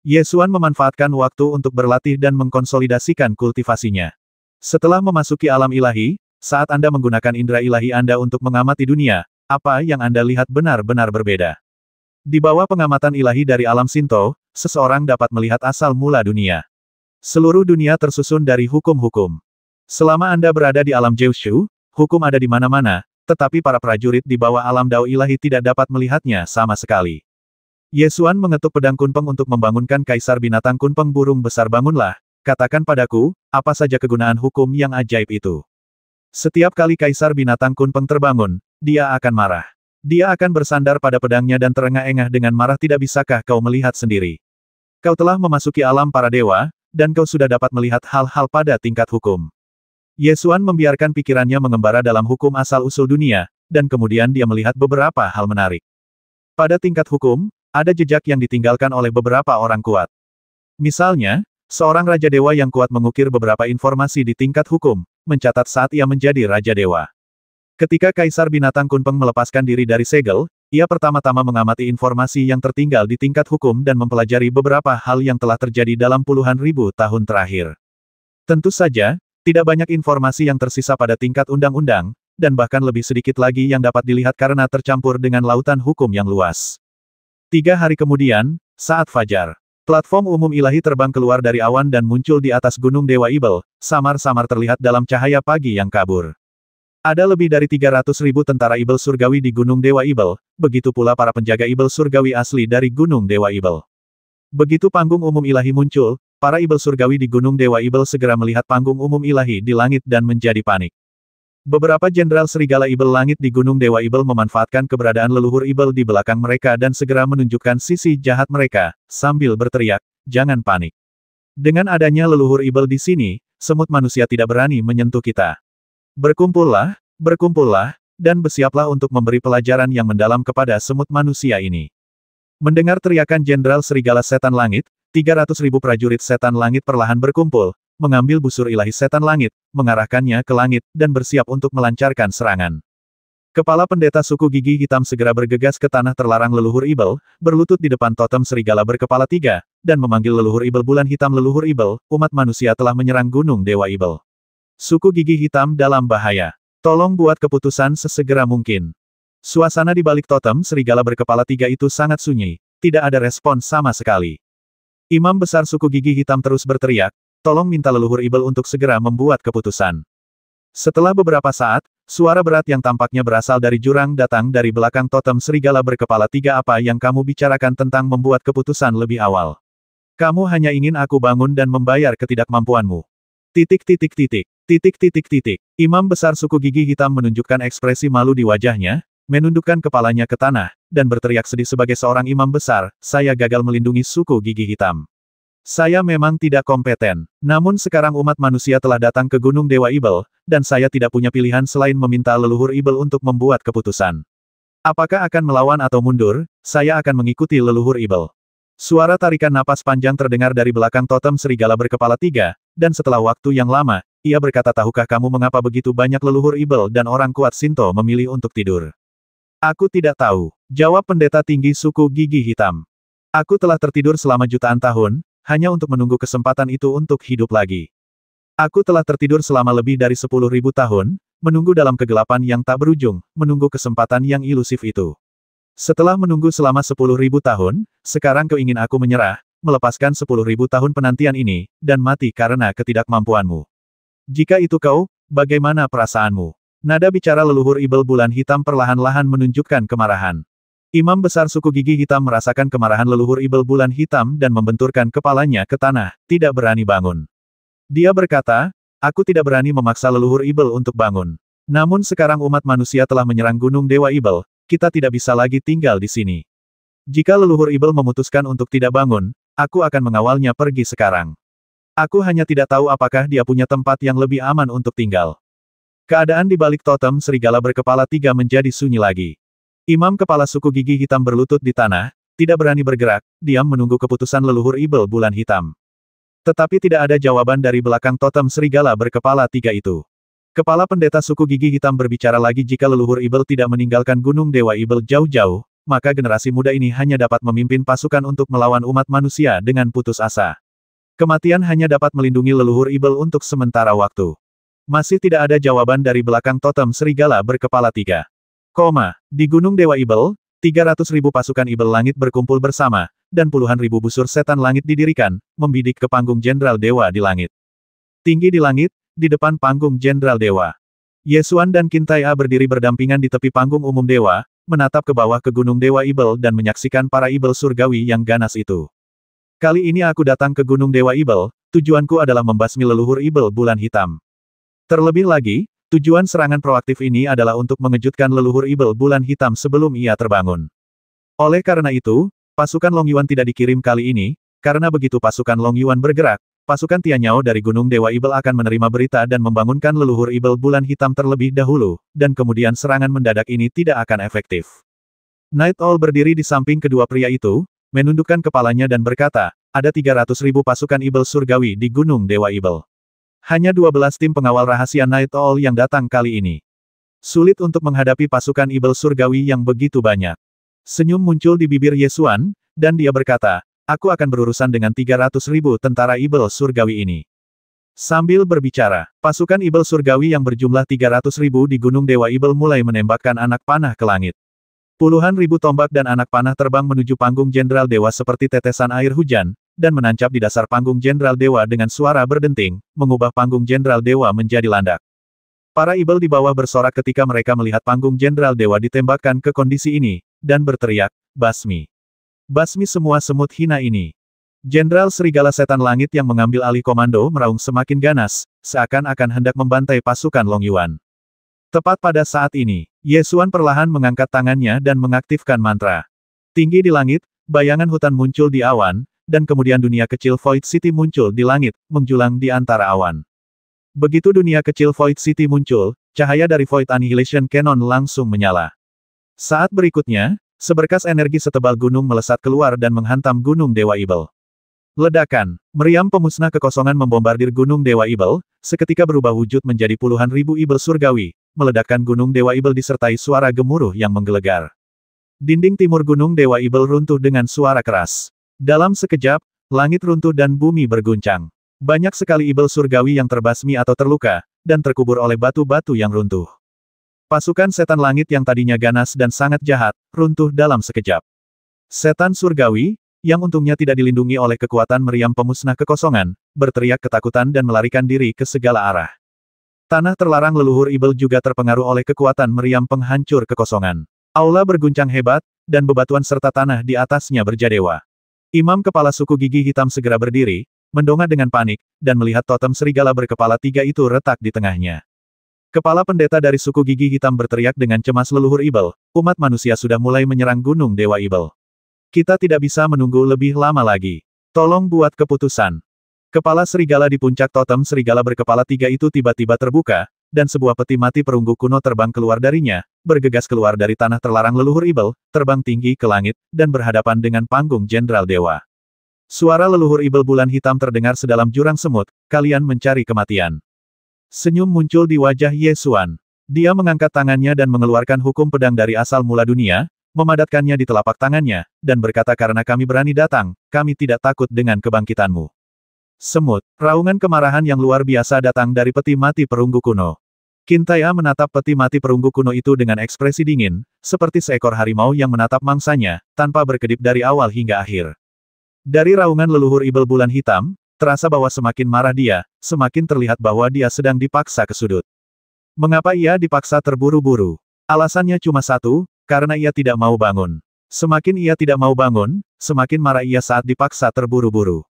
Yesuan memanfaatkan waktu untuk berlatih dan mengkonsolidasikan kultivasinya. Setelah memasuki alam ilahi, saat Anda menggunakan indera ilahi Anda untuk mengamati dunia, apa yang Anda lihat benar-benar berbeda. Di bawah pengamatan ilahi dari alam Shinto, seseorang dapat melihat asal mula dunia. Seluruh dunia tersusun dari hukum-hukum. Selama Anda berada di alam Jiushu, hukum ada di mana-mana, tetapi para prajurit di bawah alam Dao ilahi tidak dapat melihatnya sama sekali. Yesuan mengetuk pedang kunpeng untuk membangunkan Kaisar Binatang Kunpeng Burung Besar. Bangunlah, katakan padaku, apa saja kegunaan hukum yang ajaib itu. Setiap kali Kaisar Binatang Kunpeng terbangun, dia akan marah. Dia akan bersandar pada pedangnya dan terengah-engah dengan marah. Tidak bisakah kau melihat sendiri? Kau telah memasuki alam para dewa, dan kau sudah dapat melihat hal-hal pada tingkat hukum. Yesuan membiarkan pikirannya mengembara dalam hukum asal-usul dunia, dan kemudian dia melihat beberapa hal menarik. Pada tingkat hukum, ada jejak yang ditinggalkan oleh beberapa orang kuat. Misalnya, seorang Raja Dewa yang kuat mengukir beberapa informasi di tingkat hukum, mencatat saat ia menjadi Raja Dewa. Ketika Kaisar Binatang Kunpeng melepaskan diri dari segel, ia pertama-tama mengamati informasi yang tertinggal di tingkat hukum dan mempelajari beberapa hal yang telah terjadi dalam puluhan ribu tahun terakhir. Tentu saja, tidak banyak informasi yang tersisa pada tingkat undang-undang, dan bahkan lebih sedikit lagi yang dapat dilihat karena tercampur dengan lautan hukum yang luas. 3 hari kemudian, saat fajar, platform umum ilahi terbang keluar dari awan dan muncul di atas Gunung Dewa Ibel, samar-samar terlihat dalam cahaya pagi yang kabur. Ada lebih dari 300.000 tentara Ibel surgawi di Gunung Dewa Ibel, begitu pula para penjaga Ibel surgawi asli dari Gunung Dewa Ibel. Begitu panggung umum ilahi muncul, para ibel surgawi di Gunung Dewa Ibel segera melihat panggung umum ilahi di langit dan menjadi panik. Beberapa jenderal serigala ibel langit di Gunung Dewa Ibel memanfaatkan keberadaan leluhur ibel di belakang mereka dan segera menunjukkan sisi jahat mereka, sambil berteriak, "Jangan panik. Dengan adanya leluhur ibel di sini, semut manusia tidak berani menyentuh kita. Berkumpullah, berkumpullah, dan bersiaplah untuk memberi pelajaran yang mendalam kepada semut manusia ini." Mendengar teriakan Jenderal Serigala Setan Langit, 300.000 prajurit Setan Langit perlahan berkumpul, mengambil busur ilahi Setan Langit, mengarahkannya ke langit, dan bersiap untuk melancarkan serangan. Kepala pendeta suku gigi hitam segera bergegas ke tanah terlarang leluhur ibel, berlutut di depan totem serigala berkepala 3, dan memanggil leluhur ibel bulan hitam. "Leluhur ibel, umat manusia telah menyerang Gunung Dewa Ibel. Suku gigi hitam dalam bahaya. Tolong buat keputusan sesegera mungkin." Suasana di balik totem serigala berkepala 3 itu sangat sunyi, tidak ada respon sama sekali. Imam besar suku gigi hitam terus berteriak, "Tolong minta leluhur ibel untuk segera membuat keputusan." Setelah beberapa saat, suara berat yang tampaknya berasal dari jurang datang dari belakang totem serigala berkepala 3. "Apa yang kamu bicarakan tentang membuat keputusan lebih awal? Kamu hanya ingin aku bangun dan membayar ketidakmampuanmu." Titik titik titik. Titik titik titik. Imam besar suku gigi hitam menunjukkan ekspresi malu di wajahnya, menundukkan kepalanya ke tanah, dan berteriak sedih sebagai seorang imam besar, "Saya gagal melindungi suku gigi hitam. Saya memang tidak kompeten. Namun sekarang umat manusia telah datang ke Gunung Dewa Ibel, dan saya tidak punya pilihan selain meminta leluhur ibel untuk membuat keputusan. Apakah akan melawan atau mundur, saya akan mengikuti leluhur ibel." Suara tarikan napas panjang terdengar dari belakang totem serigala berkepala 3, dan setelah waktu yang lama, ia berkata, "Tahukah kamu mengapa begitu banyak leluhur ibel dan orang kuat Shinto memilih untuk tidur?" "Aku tidak tahu," jawab pendeta tinggi suku gigi hitam. "Aku telah tertidur selama jutaan tahun, hanya untuk menunggu kesempatan itu untuk hidup lagi. Aku telah tertidur selama lebih dari 10.000 tahun, menunggu dalam kegelapan yang tak berujung, menunggu kesempatan yang ilusif itu. Setelah menunggu selama 10.000 tahun, sekarang kau ingin aku menyerah, melepaskan 10.000 tahun penantian ini, dan mati karena ketidakmampuanmu. Jika itu kau, bagaimana perasaanmu?" Nada bicara leluhur ibel bulan hitam perlahan-lahan menunjukkan kemarahan. Imam besar suku gigi hitam merasakan kemarahan leluhur ibel bulan hitam dan membenturkan kepalanya ke tanah, tidak berani bangun. Dia berkata, "Aku tidak berani memaksa leluhur ibel untuk bangun. Namun sekarang umat manusia telah menyerang Gunung Dewa Ibel, kita tidak bisa lagi tinggal di sini. Jika leluhur ibel memutuskan untuk tidak bangun, aku akan mengawalnya pergi sekarang. Aku hanya tidak tahu apakah dia punya tempat yang lebih aman untuk tinggal." Keadaan di balik totem serigala berkepala 3 menjadi sunyi lagi. Imam kepala suku gigi hitam berlutut di tanah, tidak berani bergerak, diam menunggu keputusan leluhur ibel bulan hitam. Tetapi tidak ada jawaban dari belakang totem serigala berkepala 3 itu. Kepala pendeta suku gigi hitam berbicara lagi, "Jika leluhur ibel tidak meninggalkan Gunung Dewa Ibel jauh-jauh, maka generasi muda ini hanya dapat memimpin pasukan untuk melawan umat manusia dengan putus asa. Kematian hanya dapat melindungi leluhur ibel untuk sementara waktu." Masih tidak ada jawaban dari belakang totem serigala berkepala 3. Di Gunung Dewa Ibel, 300.000 pasukan ibel langit berkumpul bersama, dan puluhan ribu busur setan langit didirikan, membidik ke panggung Jenderal Dewa di langit. Tinggi di langit, di depan panggung Jenderal Dewa, Yesuan dan Qintai berdiri berdampingan di tepi panggung umum Dewa, menatap ke bawah ke Gunung Dewa Ibel dan menyaksikan para ibel surgawi yang ganas itu. "Kali ini aku datang ke Gunung Dewa Ibel, tujuanku adalah membasmi leluhur ibel bulan hitam. Terlebih lagi, tujuan serangan proaktif ini adalah untuk mengejutkan leluhur ibel bulan hitam sebelum ia terbangun. Oleh karena itu, pasukan Long Yuan tidak dikirim kali ini, karena begitu pasukan Long Yuan bergerak, pasukan Tianyao dari Gunung Dewa Ibel akan menerima berita dan membangunkan leluhur ibel bulan hitam terlebih dahulu, dan kemudian serangan mendadak ini tidak akan efektif." Night Owl berdiri di samping kedua pria itu, menundukkan kepalanya dan berkata, "Ada 300.000 pasukan ibel surgawi di Gunung Dewa Ibel. Hanya 12 tim pengawal rahasia Night Owl yang datang kali ini. Sulit untuk menghadapi pasukan ibel surgawi yang begitu banyak." Senyum muncul di bibir Yesuan, dan dia berkata, "Aku akan berurusan dengan 300.000 tentara ibel surgawi ini." Sambil berbicara, pasukan ibel surgawi yang berjumlah 300.000 di Gunung Dewa Ibel mulai menembakkan anak panah ke langit. Puluhan ribu tombak dan anak panah terbang menuju panggung Jenderal Dewa seperti tetesan air hujan, dan menancap di dasar panggung Jenderal Dewa dengan suara berdenting, mengubah panggung Jenderal Dewa menjadi landak. Para ibel di bawah bersorak ketika mereka melihat panggung Jenderal Dewa ditembakkan ke kondisi ini, dan berteriak, "Basmi! Basmi semua semut hina ini!" Jenderal Serigala Setan Langit yang mengambil alih komando meraung semakin ganas, seakan-akan hendak membantai pasukan Long Yuan. Tepat pada saat ini, Ye Xuan perlahan mengangkat tangannya dan mengaktifkan mantra. Tinggi di langit, bayangan hutan muncul di awan, dan kemudian dunia kecil Void City muncul di langit, menjulang di antara awan. Begitu dunia kecil Void City muncul, cahaya dari Void Annihilation Cannon langsung menyala. Saat berikutnya, seberkas energi setebal gunung melesat keluar dan menghantam Gunung Dewa Ibel. Ledakan, meriam pemusnah kekosongan membombardir Gunung Dewa Ibel, seketika berubah wujud menjadi puluhan ribu Ibel surgawi, meledakkan Gunung Dewa Ibel disertai suara gemuruh yang menggelegar. Dinding timur Gunung Dewa Ibel runtuh dengan suara keras. Dalam sekejap, langit runtuh dan bumi berguncang. Banyak sekali Ibel surgawi yang terbasmi atau terluka, dan terkubur oleh batu-batu yang runtuh. Pasukan setan langit yang tadinya ganas dan sangat jahat, runtuh dalam sekejap. Setan surgawi, yang untungnya tidak dilindungi oleh kekuatan meriam pemusnah kekosongan, berteriak ketakutan dan melarikan diri ke segala arah. Tanah terlarang leluhur Ibel juga terpengaruh oleh kekuatan meriam penghancur kekosongan. Aula berguncang hebat, dan bebatuan serta tanah di atasnya berjadewa. Imam kepala suku gigi hitam segera berdiri, mendongak dengan panik, dan melihat totem serigala berkepala 3 itu retak di tengahnya. Kepala pendeta dari suku gigi hitam berteriak dengan cemas, leluhur Ibel, umat manusia sudah mulai menyerang Gunung Dewa Ibel. Kita tidak bisa menunggu lebih lama lagi. Tolong buat keputusan. Kepala serigala di puncak totem serigala berkepala 3 itu tiba-tiba terbuka, dan sebuah peti mati perunggu kuno terbang keluar darinya, bergegas keluar dari tanah terlarang leluhur Ibel, terbang tinggi ke langit, dan berhadapan dengan panggung Jenderal Dewa. Suara leluhur Ibel bulan hitam terdengar sedalam jurang semut, kalian mencari kematian. Senyum muncul di wajah Ye Xuan. Dia mengangkat tangannya dan mengeluarkan hukum pedang dari asal mula dunia, memadatkannya di telapak tangannya, dan berkata, karena kami berani datang, kami tidak takut dengan kebangkitanmu. Semut, raungan kemarahan yang luar biasa datang dari peti mati perunggu kuno. Qin-Tai menatap peti mati perunggu kuno itu dengan ekspresi dingin, seperti seekor harimau yang menatap mangsanya, tanpa berkedip dari awal hingga akhir. Dari raungan leluhur Ibel bulan hitam, terasa bahwa semakin marah dia, semakin terlihat bahwa dia sedang dipaksa ke sudut. Mengapa ia dipaksa terburu-buru? Alasannya cuma satu, karena ia tidak mau bangun. Semakin ia tidak mau bangun, semakin marah ia saat dipaksa terburu-buru.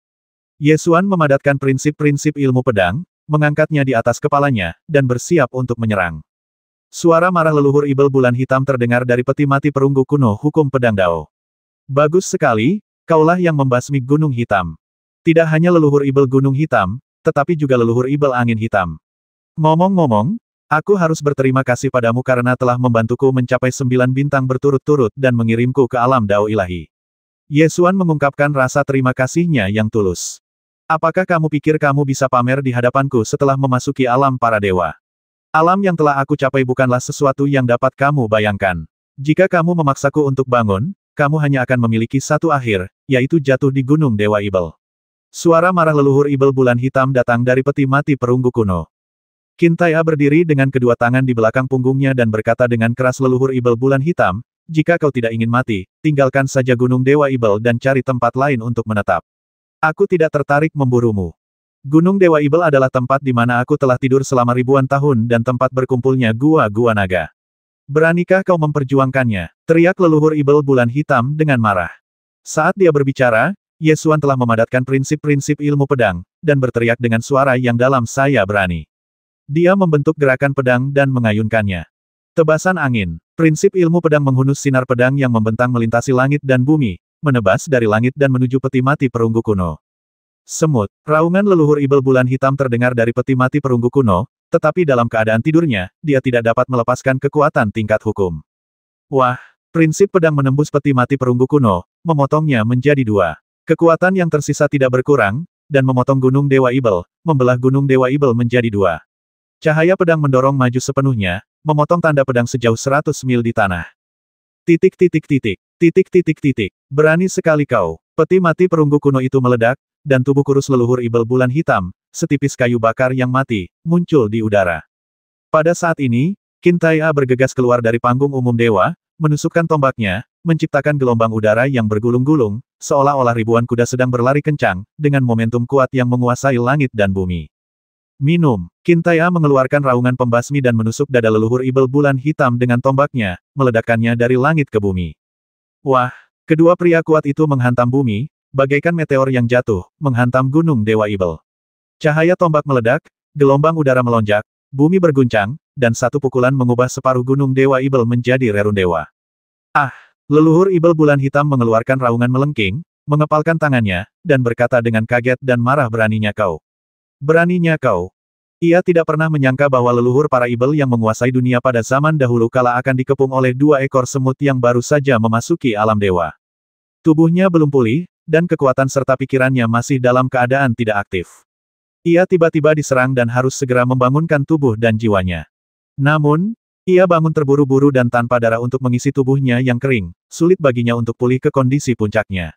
Ye Xuan memadatkan prinsip-prinsip ilmu pedang, mengangkatnya di atas kepalanya, dan bersiap untuk menyerang. Suara marah leluhur Ibel bulan hitam terdengar dari peti mati perunggu kuno hukum pedang Dao. Bagus sekali, kaulah yang membasmi Gunung Hitam. Tidak hanya leluhur Ibel Gunung Hitam, tetapi juga leluhur Ibel Angin Hitam. Ngomong-ngomong, aku harus berterima kasih padamu karena telah membantuku mencapai 9 bintang berturut-turut dan mengirimku ke alam Dao ilahi. Ye Xuan mengungkapkan rasa terima kasihnya yang tulus. Apakah kamu pikir kamu bisa pamer di hadapanku setelah memasuki alam para dewa? Alam yang telah aku capai bukanlah sesuatu yang dapat kamu bayangkan. Jika kamu memaksaku untuk bangun, kamu hanya akan memiliki satu akhir, yaitu jatuh di Gunung Dewa Ibel. Suara marah leluhur Ibel bulan hitam datang dari peti mati perunggu kuno. Qin-Tai berdiri dengan kedua tangan di belakang punggungnya dan berkata dengan keras, leluhur Ibel bulan hitam, jika kau tidak ingin mati, tinggalkan saja Gunung Dewa Ibel dan cari tempat lain untuk menetap. Aku tidak tertarik memburumu. Gunung Dewa Ibel adalah tempat di mana aku telah tidur selama ribuan tahun dan tempat berkumpulnya gua-gua naga. Beranikah kau memperjuangkannya? Teriak leluhur Ibel bulan hitam dengan marah. Saat dia berbicara, Ye Xuan telah memadatkan prinsip-prinsip ilmu pedang, dan berteriak dengan suara yang dalam, saya berani. Dia membentuk gerakan pedang dan mengayunkannya. Tebasan angin. Prinsip ilmu pedang menghunus sinar pedang yang membentang melintasi langit dan bumi, menebas dari langit dan menuju peti mati perunggu kuno. Semut. Raungan leluhur Ibel bulan hitam terdengar dari peti mati perunggu kuno, tetapi dalam keadaan tidurnya, dia tidak dapat melepaskan kekuatan tingkat hukum. Wah! Prinsip pedang menembus peti mati perunggu kuno, memotongnya menjadi 2. Kekuatan yang tersisa tidak berkurang, dan memotong Gunung Dewa Ibel, membelah Gunung Dewa Ibel menjadi 2. Cahaya pedang mendorong maju sepenuhnya, memotong tanda pedang sejauh 100 mil di tanah. Titik titik titik, titik titik titik, berani sekali kau. Peti mati perunggu kuno itu meledak, dan tubuh kurus leluhur Ibel bulan hitam, setipis kayu bakar yang mati, muncul di udara. Pada saat ini, Qin-Tai bergegas keluar dari panggung umum dewa, menusukkan tombaknya, menciptakan gelombang udara yang bergulung-gulung, seolah-olah ribuan kuda sedang berlari kencang, dengan momentum kuat yang menguasai langit dan bumi. Minum. Qin-Tai mengeluarkan raungan pembasmi dan menusuk dada leluhur Ibel bulan hitam dengan tombaknya, meledakkannya dari langit ke bumi. Wah! Kedua pria kuat itu menghantam bumi, bagaikan meteor yang jatuh, menghantam gunung Dewa Ibel. Cahaya tombak meledak, gelombang udara melonjak, bumi berguncang, dan satu pukulan mengubah separuh gunung Dewa Ibel menjadi rerundewa. Ah! Leluhur Ibel Bulan Hitam mengeluarkan raungan melengking, mengepalkan tangannya, dan berkata dengan kaget dan marah, beraninya kau. Beraninya kau. Ia tidak pernah menyangka bahwa leluhur para Ibel yang menguasai dunia pada zaman dahulu kala akan dikepung oleh dua ekor semut yang baru saja memasuki alam dewa. Tubuhnya belum pulih, dan kekuatan serta pikirannya masih dalam keadaan tidak aktif. Ia tiba-tiba diserang dan harus segera membangunkan tubuh dan jiwanya. Namun, ia bangun terburu-buru dan tanpa darah untuk mengisi tubuhnya yang kering, sulit baginya untuk pulih ke kondisi puncaknya.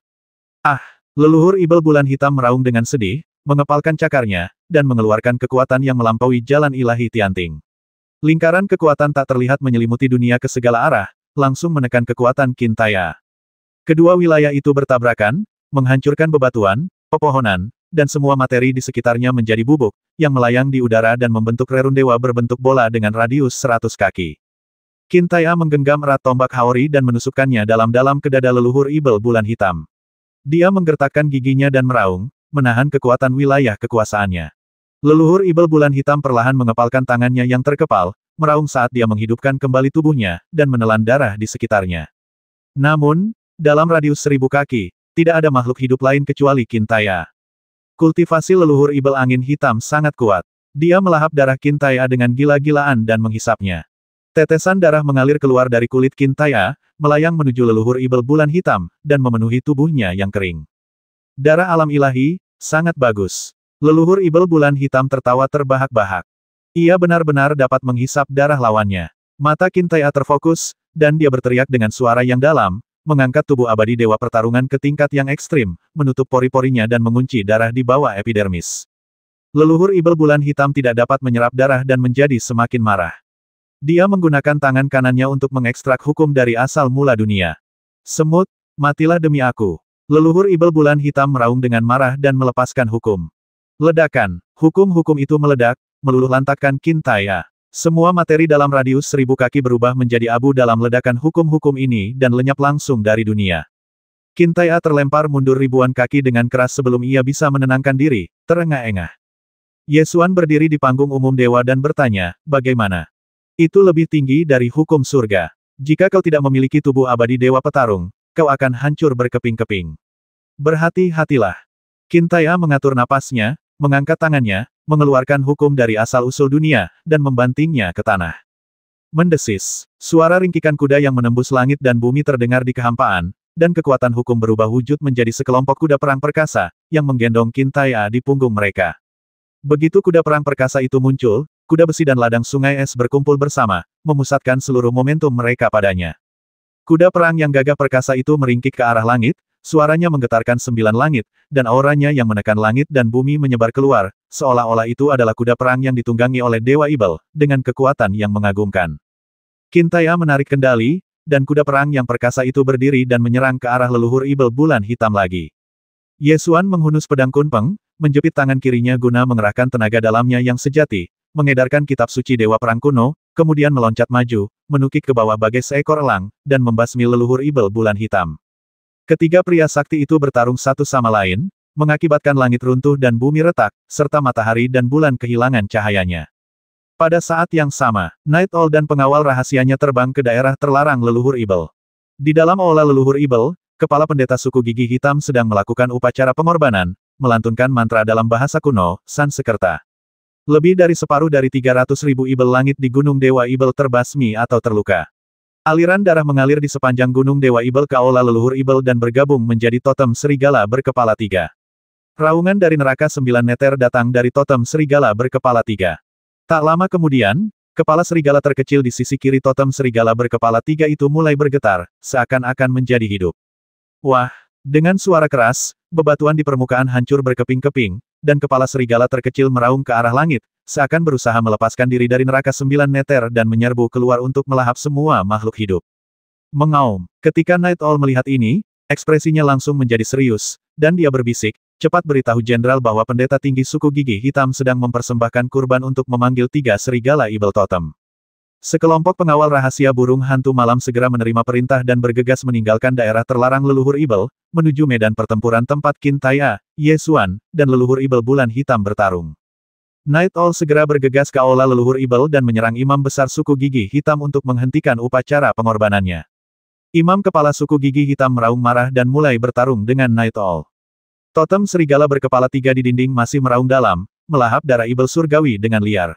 Ah! Leluhur Ibel Bulan Hitam meraung dengan sedih, mengepalkan cakarnya, dan mengeluarkan kekuatan yang melampaui jalan ilahi Tianting. Lingkaran kekuatan tak terlihat menyelimuti dunia ke segala arah, langsung menekan kekuatan Qintaya. Kedua wilayah itu bertabrakan, menghancurkan bebatuan, pepohonan, dan semua materi di sekitarnya menjadi bubuk, yang melayang di udara dan membentuk rerundewa berbentuk bola dengan radius 100 kaki. Qintaya menggenggam erat tombak Haori dan menusukkannya dalam-dalam ke dada leluhur Ibel Bulan Hitam. Dia menggertakkan giginya dan meraung, menahan kekuatan wilayah kekuasaannya. Leluhur Ibel Bulan Hitam perlahan mengepalkan tangannya yang terkepal, meraung saat dia menghidupkan kembali tubuhnya, dan menelan darah di sekitarnya. Namun, dalam radius 1000 kaki, tidak ada makhluk hidup lain kecuali Qintaya. Kultivasi leluhur Ibel Angin Hitam sangat kuat. Dia melahap darah Qintaya dengan gila-gilaan dan menghisapnya. Tetesan darah mengalir keluar dari kulit Qintaya, melayang menuju leluhur Ibel Bulan Hitam, dan memenuhi tubuhnya yang kering. Darah alam ilahi, sangat bagus. Leluhur Ibel Bulan Hitam tertawa terbahak-bahak. Ia benar-benar dapat menghisap darah lawannya. Mata Qintaya terfokus, dan dia berteriak dengan suara yang dalam, mengangkat tubuh abadi dewa pertarungan ke tingkat yang ekstrim, menutup pori-porinya dan mengunci darah di bawah epidermis. Leluhur Ibel Bulan Hitam tidak dapat menyerap darah dan menjadi semakin marah. Dia menggunakan tangan kanannya untuk mengekstrak hukum dari asal mula dunia. Semut, matilah demi aku. Leluhur Ibel Bulan Hitam meraung dengan marah dan melepaskan hukum. Ledakan, hukum-hukum itu meledak, meluluh lantakkan Qintaya. Semua materi dalam radius 1000 kaki berubah menjadi abu dalam ledakan hukum-hukum ini dan lenyap langsung dari dunia. Qintaya terlempar mundur ribuan kaki dengan keras sebelum ia bisa menenangkan diri, terengah-engah. Yesuan berdiri di panggung umum dewa dan bertanya, bagaimana? Itu lebih tinggi dari hukum surga. Jika kau tidak memiliki tubuh abadi dewa petarung, kau akan hancur berkeping-keping. Berhati-hatilah. Qintaya mengatur napasnya, mengangkat tangannya, mengeluarkan hukum dari asal-usul dunia, dan membantingnya ke tanah. Mendesis. Suara ringkikan kuda yang menembus langit dan bumi terdengar di kehampaan, dan kekuatan hukum berubah wujud menjadi sekelompok kuda perang perkasa, yang menggendong Qintaya di punggung mereka. Begitu kuda perang perkasa itu muncul, kuda besi dan ladang sungai es berkumpul bersama, memusatkan seluruh momentum mereka padanya. Kuda perang yang gagah perkasa itu meringkik ke arah langit, suaranya menggetarkan 9 langit, dan auranya yang menekan langit dan bumi menyebar keluar, seolah-olah itu adalah kuda perang yang ditunggangi oleh Dewa Ibel, dengan kekuatan yang mengagumkan. Qintaya menarik kendali, dan kuda perang yang perkasa itu berdiri dan menyerang ke arah leluhur Ibel Bulan Hitam lagi. Yesuan menghunus pedang kunpeng, menjepit tangan kirinya guna mengerahkan tenaga dalamnya yang sejati, mengedarkan kitab suci Dewa Perang kuno, kemudian meloncat maju, menukik ke bawah bagai seekor elang, dan membasmi leluhur Ibel Bulan Hitam. Ketiga pria sakti itu bertarung satu sama lain, mengakibatkan langit runtuh dan bumi retak, serta matahari dan bulan kehilangan cahayanya. Pada saat yang sama, Night Owl dan pengawal rahasianya terbang ke daerah terlarang leluhur Ibel. Di dalam aula leluhur Ibel, kepala pendeta suku gigi hitam sedang melakukan upacara pengorbanan, melantunkan mantra dalam bahasa kuno, Sanskerta. Lebih dari separuh dari 300.000 Ibel langit di Gunung Dewa Ibel terbasmi atau terluka. Aliran darah mengalir di sepanjang Gunung Dewa Ibel ke aula leluhur Ibel dan bergabung menjadi totem serigala berkepala 3. Raungan dari neraka 9 neter datang dari totem serigala berkepala 3. Tak lama kemudian, kepala serigala terkecil di sisi kiri totem serigala berkepala 3 itu mulai bergetar, seakan-akan menjadi hidup. Wah! Dengan suara keras, bebatuan di permukaan hancur berkeping-keping, dan kepala serigala terkecil meraung ke arah langit, seakan berusaha melepaskan diri dari neraka 9 neter dan menyerbu keluar untuk melahap semua makhluk hidup. Mengaum. Ketika Night Owl melihat ini, ekspresinya langsung menjadi serius, dan dia berbisik, cepat beritahu jenderal bahwa pendeta tinggi suku gigi hitam sedang mempersembahkan kurban untuk memanggil 3 serigala Ibel Totem. Sekelompok pengawal rahasia burung hantu malam segera menerima perintah dan bergegas meninggalkan daerah terlarang leluhur Ibel, menuju medan pertempuran tempat Qin Taiya, Ye Xuan, dan leluhur Ibel bulan hitam bertarung. Night Owl segera bergegas ke aula leluhur Ibel dan menyerang imam besar suku gigi hitam untuk menghentikan upacara pengorbanannya. Imam kepala suku gigi hitam meraung marah dan mulai bertarung dengan Night Owl. Totem serigala berkepala 3 di dinding masih meraung dalam, melahap darah Ibel surgawi dengan liar.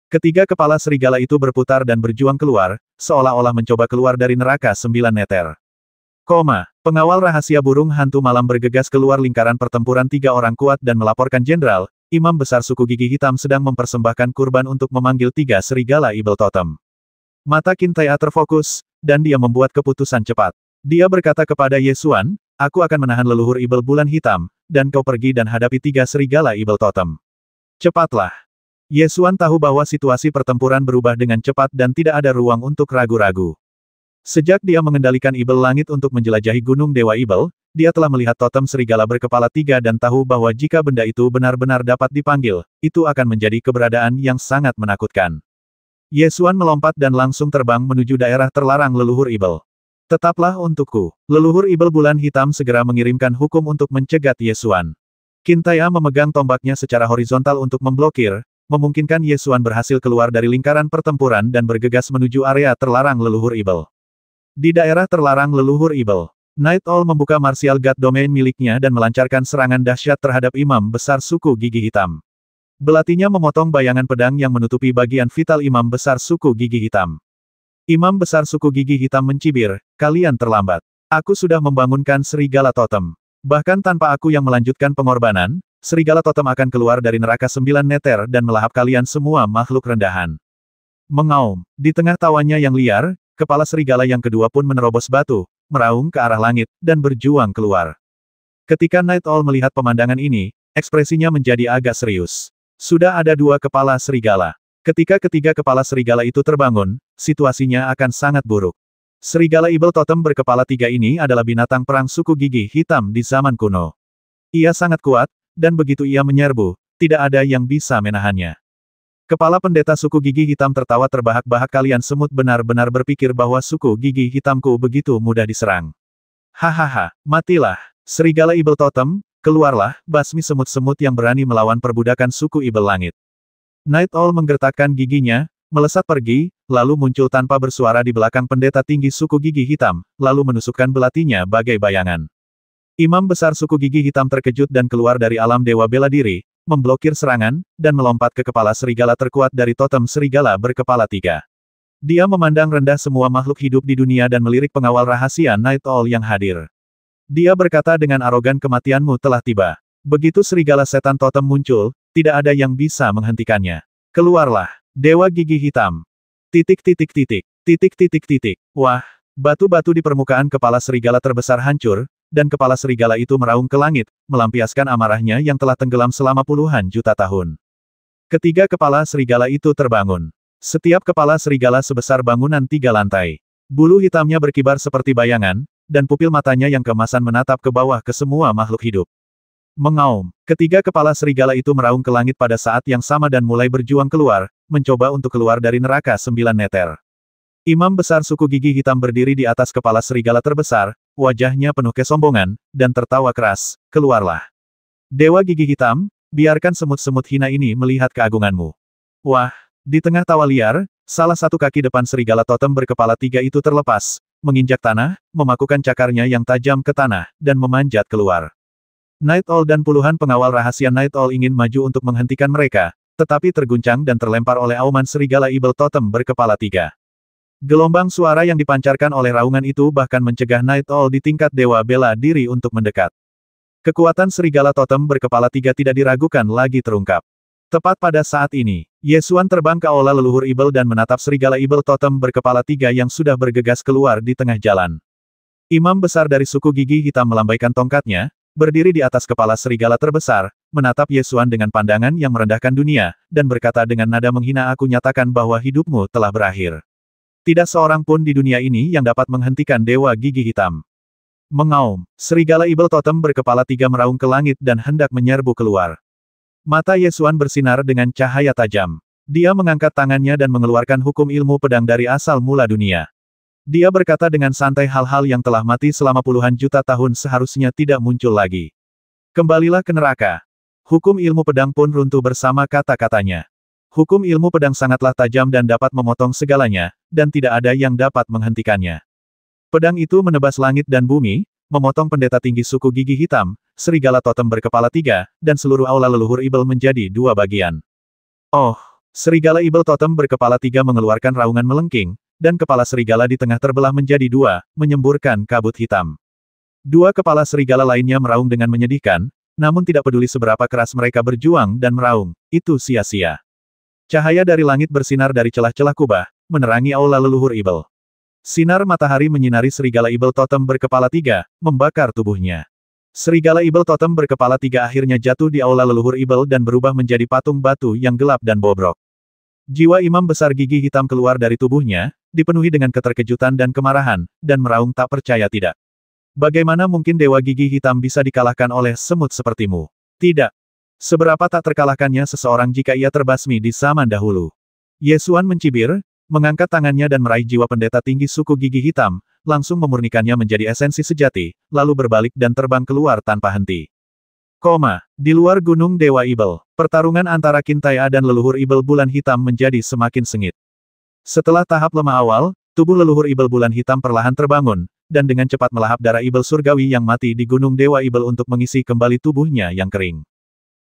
Ketiga kepala serigala itu berputar dan berjuang keluar, seolah-olah mencoba keluar dari neraka 9 meter. Pengawal rahasia burung hantu malam bergegas keluar lingkaran pertempuran 3 orang kuat dan melaporkan jenderal, imam besar suku gigi hitam sedang mempersembahkan kurban untuk memanggil 3 serigala Ibel Totem. Mata Qin Taiya terfokus, dan dia membuat keputusan cepat. Dia berkata kepada Ye Xuan, aku akan menahan leluhur Ibel bulan hitam, dan kau pergi dan hadapi 3 serigala Ibel Totem. Cepatlah. Ye Xuan tahu bahwa situasi pertempuran berubah dengan cepat dan tidak ada ruang untuk ragu-ragu. Sejak dia mengendalikan Ibel Langit untuk menjelajahi Gunung Dewa Ibel, dia telah melihat totem serigala berkepala 3 dan tahu bahwa jika benda itu benar-benar dapat dipanggil, itu akan menjadi keberadaan yang sangat menakutkan. Ye Xuan melompat dan langsung terbang menuju daerah terlarang leluhur Ibel. Tetaplah untukku. Leluhur Ibel bulan hitam segera mengirimkan hukum untuk mencegat Ye Xuan. Qin Taiya memegang tombaknya secara horizontal untuk memblokir, memungkinkan Ye Xuan berhasil keluar dari lingkaran pertempuran dan bergegas menuju area terlarang leluhur Ibel. Di daerah terlarang leluhur Ibel, Night Owl membuka Martial God Domain miliknya dan melancarkan serangan dahsyat terhadap imam besar suku gigi hitam. Belatinya memotong bayangan pedang yang menutupi bagian vital imam besar suku gigi hitam. Imam besar suku gigi hitam mencibir, kalian terlambat. Aku sudah membangunkan serigala totem. Bahkan tanpa aku yang melanjutkan pengorbanan, serigala totem akan keluar dari neraka 9 meter dan melahap kalian semua makhluk rendahan. Mengaum. Di tengah tawanya yang liar, kepala serigala yang kedua pun menerobos batu, meraung ke arah langit, dan berjuang keluar. Ketika Night Owl melihat pemandangan ini, ekspresinya menjadi agak serius. Sudah ada 2 kepala serigala. Ketika ketiga kepala serigala itu terbangun, situasinya akan sangat buruk. Serigala Ibel Totem berkepala 3 ini adalah binatang perang suku gigi hitam di zaman kuno. Ia sangat kuat, dan begitu ia menyerbu, tidak ada yang bisa menahannya. Kepala pendeta suku gigi hitam tertawa terbahak-bahak, kalian semut benar-benar berpikir bahwa suku gigi hitamku begitu mudah diserang. Hahaha, matilah. Serigala Ibel Totem, keluarlah, basmi semut-semut yang berani melawan perbudakan suku Ibel Langit. Night Owl menggertakkan giginya, melesat pergi, lalu muncul tanpa bersuara di belakang pendeta tinggi suku gigi hitam, lalu menusukkan belatinya bagai bayangan. Imam besar suku gigi hitam terkejut dan keluar dari alam dewa bela diri, memblokir serangan, dan melompat ke kepala serigala terkuat dari totem serigala berkepala 3. Dia memandang rendah semua makhluk hidup di dunia dan melirik pengawal rahasia Night Owl yang hadir. Dia berkata dengan arogan, kematianmu telah tiba. Begitu serigala setan totem muncul, tidak ada yang bisa menghentikannya. Keluarlah, Dewa Gigi Hitam. Wah, batu-batu di permukaan kepala serigala terbesar hancur, dan kepala serigala itu meraung ke langit, melampiaskan amarahnya yang telah tenggelam selama puluhan juta tahun. Ketiga kepala serigala itu terbangun. Setiap kepala serigala sebesar bangunan 3 lantai. Bulu hitamnya berkibar seperti bayangan, dan pupil matanya yang keemasan menatap ke bawah ke semua makhluk hidup. Mengaum. Ketiga kepala serigala itu meraung ke langit pada saat yang sama dan mulai berjuang keluar, mencoba untuk keluar dari neraka 9 meter. Imam besar suku gigi hitam berdiri di atas kepala serigala terbesar, wajahnya penuh kesombongan, dan tertawa keras, keluarlah. Dewa Gigi Hitam, biarkan semut-semut hina ini melihat keagunganmu. Wah, di tengah tawa liar, salah satu kaki depan serigala totem berkepala 3 itu terlepas, menginjak tanah, memakukan cakarnya yang tajam ke tanah, dan memanjat keluar. Night Owl dan puluhan pengawal rahasia Night Owl ingin maju untuk menghentikan mereka, tetapi terguncang dan terlempar oleh auman serigala Ibel Totem berkepala 3. Gelombang suara yang dipancarkan oleh raungan itu bahkan mencegah Night Owl di tingkat dewa bela diri untuk mendekat. Kekuatan serigala totem berkepala 3 tidak diragukan lagi terungkap. Tepat pada saat ini, Ye Xuan terbang ke aula leluhur Ibel dan menatap serigala Ibel totem berkepala 3 yang sudah bergegas keluar di tengah jalan. Imam besar dari suku gigi hitam melambaikan tongkatnya, berdiri di atas kepala serigala terbesar, menatap Ye Xuan dengan pandangan yang merendahkan dunia, dan berkata dengan nada menghina, aku nyatakan bahwa hidupmu telah berakhir. Tidak seorang pun di dunia ini yang dapat menghentikan Dewa Gigi Hitam. Mengaum, serigala Ibel Totem berkepala 3 meraung ke langit dan hendak menyerbu keluar. Mata Ye Xuan bersinar dengan cahaya tajam. Dia mengangkat tangannya dan mengeluarkan hukum ilmu pedang dari asal mula dunia. Dia berkata dengan santai hal-hal yang telah mati selama puluhan juta tahun seharusnya tidak muncul lagi. Kembalilah ke neraka. Hukum ilmu pedang pun runtuh bersama kata-katanya. Hukum ilmu pedang sangatlah tajam dan dapat memotong segalanya, dan tidak ada yang dapat menghentikannya. Pedang itu menebas langit dan bumi, memotong pendeta tinggi suku gigi hitam, serigala totem berkepala 3, dan seluruh aula leluhur Ibel menjadi 2 bagian. Oh! Serigala Ibel totem berkepala 3 mengeluarkan raungan melengking, dan kepala serigala di tengah terbelah menjadi 2, menyemburkan kabut hitam. 2 kepala serigala lainnya meraung dengan menyedihkan, namun tidak peduli seberapa keras mereka berjuang dan meraung, itu sia-sia. Cahaya dari langit bersinar dari celah-celah kubah, menerangi aula leluhur Ibel. Sinar matahari menyinari serigala Ibel totem berkepala 3, membakar tubuhnya. Serigala Ibel totem berkepala 3 akhirnya jatuh di aula leluhur Ibel dan berubah menjadi patung batu yang gelap dan bobrok. Jiwa imam besar gigi hitam keluar dari tubuhnya, dipenuhi dengan keterkejutan dan kemarahan, dan meraung tak percaya tidak. Bagaimana mungkin dewa gigi hitam bisa dikalahkan oleh semut sepertimu? Tidak. Seberapa tak terkalahkannya seseorang jika ia terbasmi di zaman dahulu. Yesuan mencibir, mengangkat tangannya dan meraih jiwa pendeta tinggi suku gigi hitam, langsung memurnikannya menjadi esensi sejati, lalu berbalik dan terbang keluar tanpa henti. Di luar gunung Dewa Ibel, pertarungan antara Kintaya dan leluhur Ibel bulan hitam menjadi semakin sengit. Setelah tahap lemah awal, tubuh leluhur Ibel bulan hitam perlahan terbangun, dan dengan cepat melahap darah Ibel surgawi yang mati di gunung Dewa Ibel untuk mengisi kembali tubuhnya yang kering.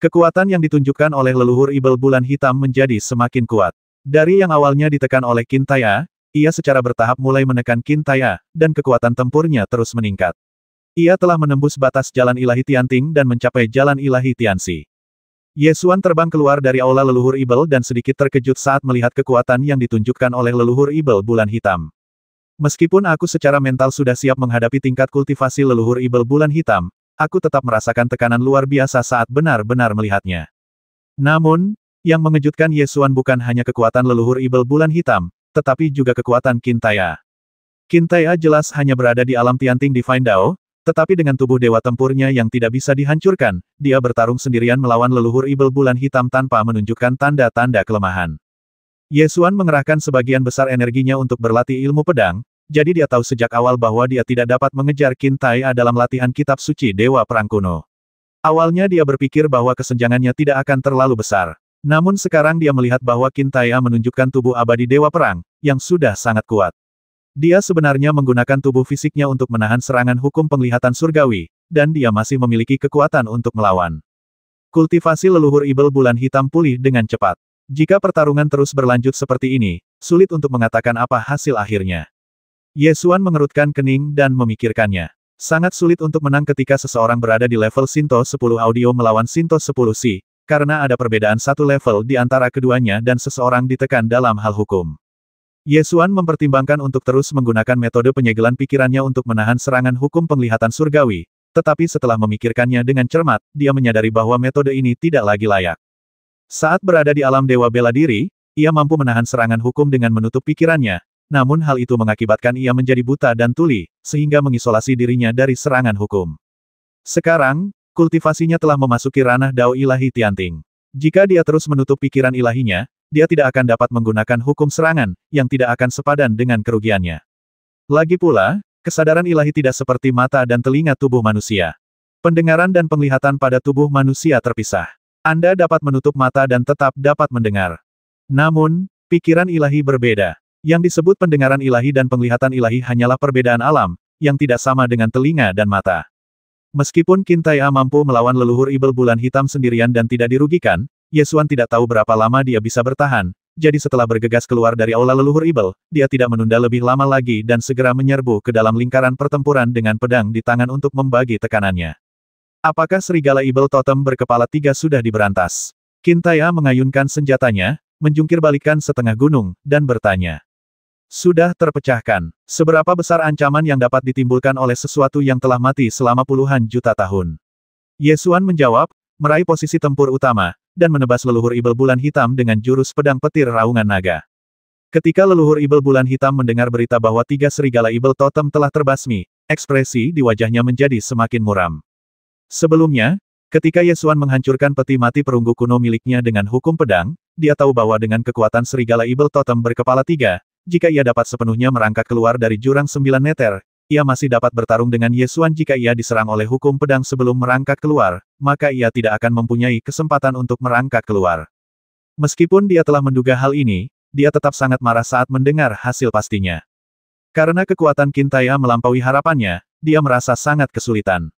Kekuatan yang ditunjukkan oleh leluhur Ibel bulan hitam menjadi semakin kuat. Dari yang awalnya ditekan oleh Kintaya, ia secara bertahap mulai menekan Kintaya, dan kekuatan tempurnya terus meningkat. Ia telah menembus batas jalan ilahi Tianting dan mencapai jalan ilahi Tianxi. Yesuan terbang keluar dari aula leluhur Ibel dan sedikit terkejut saat melihat kekuatan yang ditunjukkan oleh leluhur Ibel bulan hitam. Meskipun aku secara mental sudah siap menghadapi tingkat kultivasi leluhur Ibel bulan hitam, aku tetap merasakan tekanan luar biasa saat benar-benar melihatnya. Namun, yang mengejutkan Yesuan bukan hanya kekuatan leluhur Ibel bulan hitam, tetapi juga kekuatan Kintaya. Kintaya jelas hanya berada di alam Tianting Divine Dao, tetapi dengan tubuh dewa tempurnya yang tidak bisa dihancurkan, dia bertarung sendirian melawan leluhur Ibel bulan hitam tanpa menunjukkan tanda-tanda kelemahan. Yesuan mengerahkan sebagian besar energinya untuk berlatih ilmu pedang, jadi dia tahu sejak awal bahwa dia tidak dapat mengejar Kintaya dalam latihan kitab suci Dewa Perang kuno. Awalnya dia berpikir bahwa kesenjangannya tidak akan terlalu besar. Namun sekarang dia melihat bahwa Kintaya menunjukkan tubuh abadi Dewa Perang, yang sudah sangat kuat. Dia sebenarnya menggunakan tubuh fisiknya untuk menahan serangan hukum penglihatan surgawi, dan dia masih memiliki kekuatan untuk melawan. Kultivasi leluhur Ibel bulan hitam pulih dengan cepat. Jika pertarungan terus berlanjut seperti ini, sulit untuk mengatakan apa hasil akhirnya. Yesuan mengerutkan kening dan memikirkannya. Sangat sulit untuk menang ketika seseorang berada di level Shinto 10 audio melawan Shinto 10 Si, karena ada perbedaan satu level di antara keduanya dan seseorang ditekan dalam hal hukum. Yesuan mempertimbangkan untuk terus menggunakan metode penyegelan pikirannya untuk menahan serangan hukum penglihatan surgawi, tetapi setelah memikirkannya dengan cermat, dia menyadari bahwa metode ini tidak lagi layak. Saat berada di alam dewa bela diri, ia mampu menahan serangan hukum dengan menutup pikirannya, namun hal itu mengakibatkan ia menjadi buta dan tuli, sehingga mengisolasi dirinya dari serangan hukum. Sekarang, kultivasinya telah memasuki ranah Dao Ilahi Tianting. Jika dia terus menutup pikiran ilahinya, dia tidak akan dapat menggunakan hukum serangan, yang tidak akan sepadan dengan kerugiannya. Lagi pula, kesadaran ilahi tidak seperti mata dan telinga tubuh manusia. Pendengaran dan penglihatan pada tubuh manusia terpisah. Anda dapat menutup mata dan tetap dapat mendengar. Namun, pikiran ilahi berbeda. Yang disebut pendengaran ilahi dan penglihatan ilahi hanyalah perbedaan alam, yang tidak sama dengan telinga dan mata. Meskipun Kintaya mampu melawan leluhur Ibel bulan hitam sendirian dan tidak dirugikan, Yesuan tidak tahu berapa lama dia bisa bertahan, jadi setelah bergegas keluar dari aula leluhur Ibel, dia tidak menunda lebih lama lagi dan segera menyerbu ke dalam lingkaran pertempuran dengan pedang di tangan untuk membagi tekanannya. Apakah serigala Ibel totem berkepala 3 sudah diberantas? Kintaya mengayunkan senjatanya, menjungkir balikan setengah gunung, dan bertanya. Sudah terpecahkan. Seberapa besar ancaman yang dapat ditimbulkan oleh sesuatu yang telah mati selama puluhan juta tahun? Yesuan menjawab, meraih posisi tempur utama, dan menebas leluhur Ibel bulan hitam dengan jurus pedang petir raungan naga. Ketika leluhur Ibel bulan hitam mendengar berita bahwa 3 serigala Ibel totem telah terbasmi, ekspresi di wajahnya menjadi semakin muram. Sebelumnya, Ketika Yesuan menghancurkan peti mati perunggu kuno miliknya dengan hukum pedang, dia tahu bahwa dengan kekuatan serigala Evil Totem berkepala 3, jika ia dapat sepenuhnya merangkak keluar dari jurang 9 meter, ia masih dapat bertarung dengan Yesuan jika ia diserang oleh hukum pedang sebelum merangkak keluar, maka ia tidak akan mempunyai kesempatan untuk merangkak keluar. Meskipun dia telah menduga hal ini, dia tetap sangat marah saat mendengar hasil pastinya. Karena kekuatan Qintaya melampaui harapannya, dia merasa sangat kesulitan.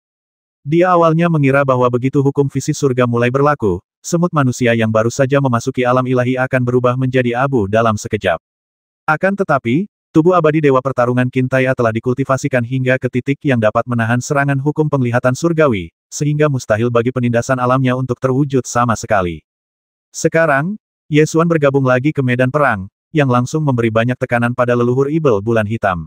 Dia awalnya mengira bahwa begitu hukum visi surga mulai berlaku, semut manusia yang baru saja memasuki alam ilahi akan berubah menjadi abu dalam sekejap. Akan tetapi, tubuh abadi Dewa Pertarungan Qintaya telah dikultivasikan hingga ke titik yang dapat menahan serangan hukum penglihatan surgawi, sehingga mustahil bagi penindasan alamnya untuk terwujud sama sekali. Sekarang, Yesuan bergabung lagi ke medan perang, yang langsung memberi banyak tekanan pada leluhur Ibel Bulan Hitam.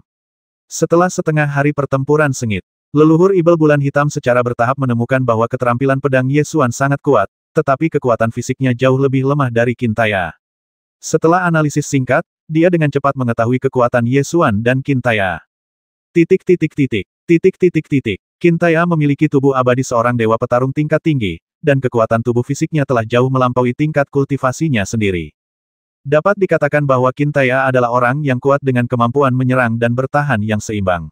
Setelah setengah hari pertempuran sengit, leluhur Ibel Bulan Hitam secara bertahap menemukan bahwa keterampilan pedang Yesuan sangat kuat, tetapi kekuatan fisiknya jauh lebih lemah dari Qintaya. Setelah analisis singkat, dia dengan cepat mengetahui kekuatan Yesuan dan Qintaya. Qintaya memiliki tubuh abadi seorang dewa petarung tingkat tinggi, dan kekuatan tubuh fisiknya telah jauh melampaui tingkat kultivasinya sendiri. Dapat dikatakan bahwa Qintaya adalah orang yang kuat dengan kemampuan menyerang dan bertahan yang seimbang.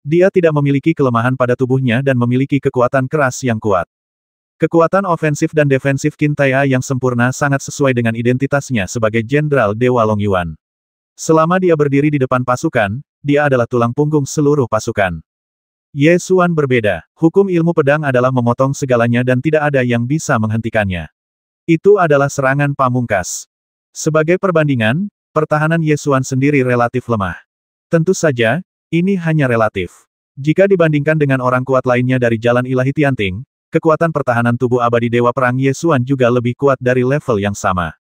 Dia tidak memiliki kelemahan pada tubuhnya dan memiliki kekuatan keras yang kuat. Kekuatan ofensif dan defensif Qintaya yang sempurna sangat sesuai dengan identitasnya sebagai Jenderal Dewa Long Yuan. Selama dia berdiri di depan pasukan, dia adalah tulang punggung seluruh pasukan. Yesuan berbeda. Hukum ilmu pedang adalah memotong segalanya dan tidak ada yang bisa menghentikannya. Itu adalah serangan pamungkas. Sebagai perbandingan, pertahanan Yesuan sendiri relatif lemah. Tentu saja, ini hanya relatif. Jika dibandingkan dengan orang kuat lainnya dari Jalan Ilahi Tianting, kekuatan pertahanan tubuh abadi Dewa Perang Yesuan juga lebih kuat dari level yang sama.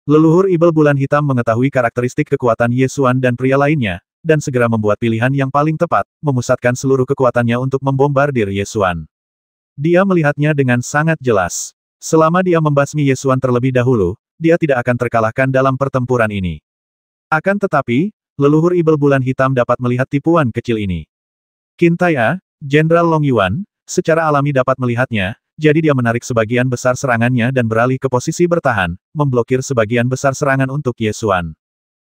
Leluhur Ibel Bulan Hitam mengetahui karakteristik kekuatan Yesuan dan pria lainnya, dan segera membuat pilihan yang paling tepat, memusatkan seluruh kekuatannya untuk membombardir Yesuan. Dia melihatnya dengan sangat jelas. Selama dia membasmi Yesuan terlebih dahulu, dia tidak akan terkalahkan dalam pertempuran ini. Akan tetapi, leluhur Ibel Bulan Hitam dapat melihat tipuan kecil ini. Qintaya, Jenderal Long Yuan, secara alami dapat melihatnya, jadi dia menarik sebagian besar serangannya dan beralih ke posisi bertahan, memblokir sebagian besar serangan untuk Yesuan.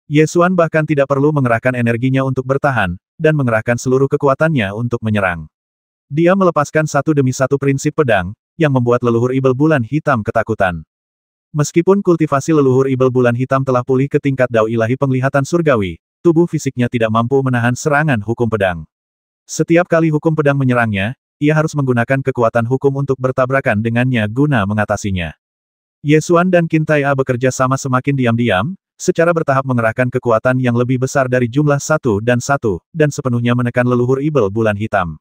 Yesuan bahkan tidak perlu mengerahkan energinya untuk bertahan, dan mengerahkan seluruh kekuatannya untuk menyerang. Dia melepaskan satu demi satu prinsip pedang, yang membuat leluhur Ibel Bulan Hitam ketakutan. Meskipun kultivasi leluhur Ibel Bulan Hitam telah pulih ke tingkat dao ilahi penglihatan surgawi, tubuh fisiknya tidak mampu menahan serangan hukum pedang. Setiap kali hukum pedang menyerangnya, ia harus menggunakan kekuatan hukum untuk bertabrakan dengannya guna mengatasinya. Yesuan dan Qintaya bekerja sama semakin diam-diam, secara bertahap mengerahkan kekuatan yang lebih besar dari jumlah satu, dan sepenuhnya menekan leluhur Ibel Bulan Hitam.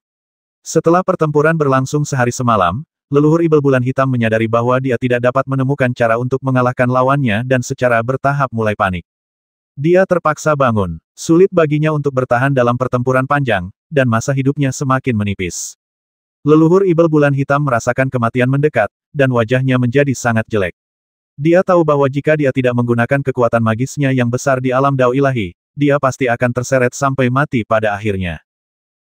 Setelah pertempuran berlangsung sehari semalam, leluhur Ibel Bulan Hitam menyadari bahwa dia tidak dapat menemukan cara untuk mengalahkan lawannya dan secara bertahap mulai panik. Dia terpaksa bangun. Sulit baginya untuk bertahan dalam pertempuran panjang, dan masa hidupnya semakin menipis. Leluhur Ibel Bulan Hitam merasakan kematian mendekat, dan wajahnya menjadi sangat jelek. Dia tahu bahwa jika dia tidak menggunakan kekuatan magisnya yang besar di alam dao ilahi, dia pasti akan terseret sampai mati pada akhirnya.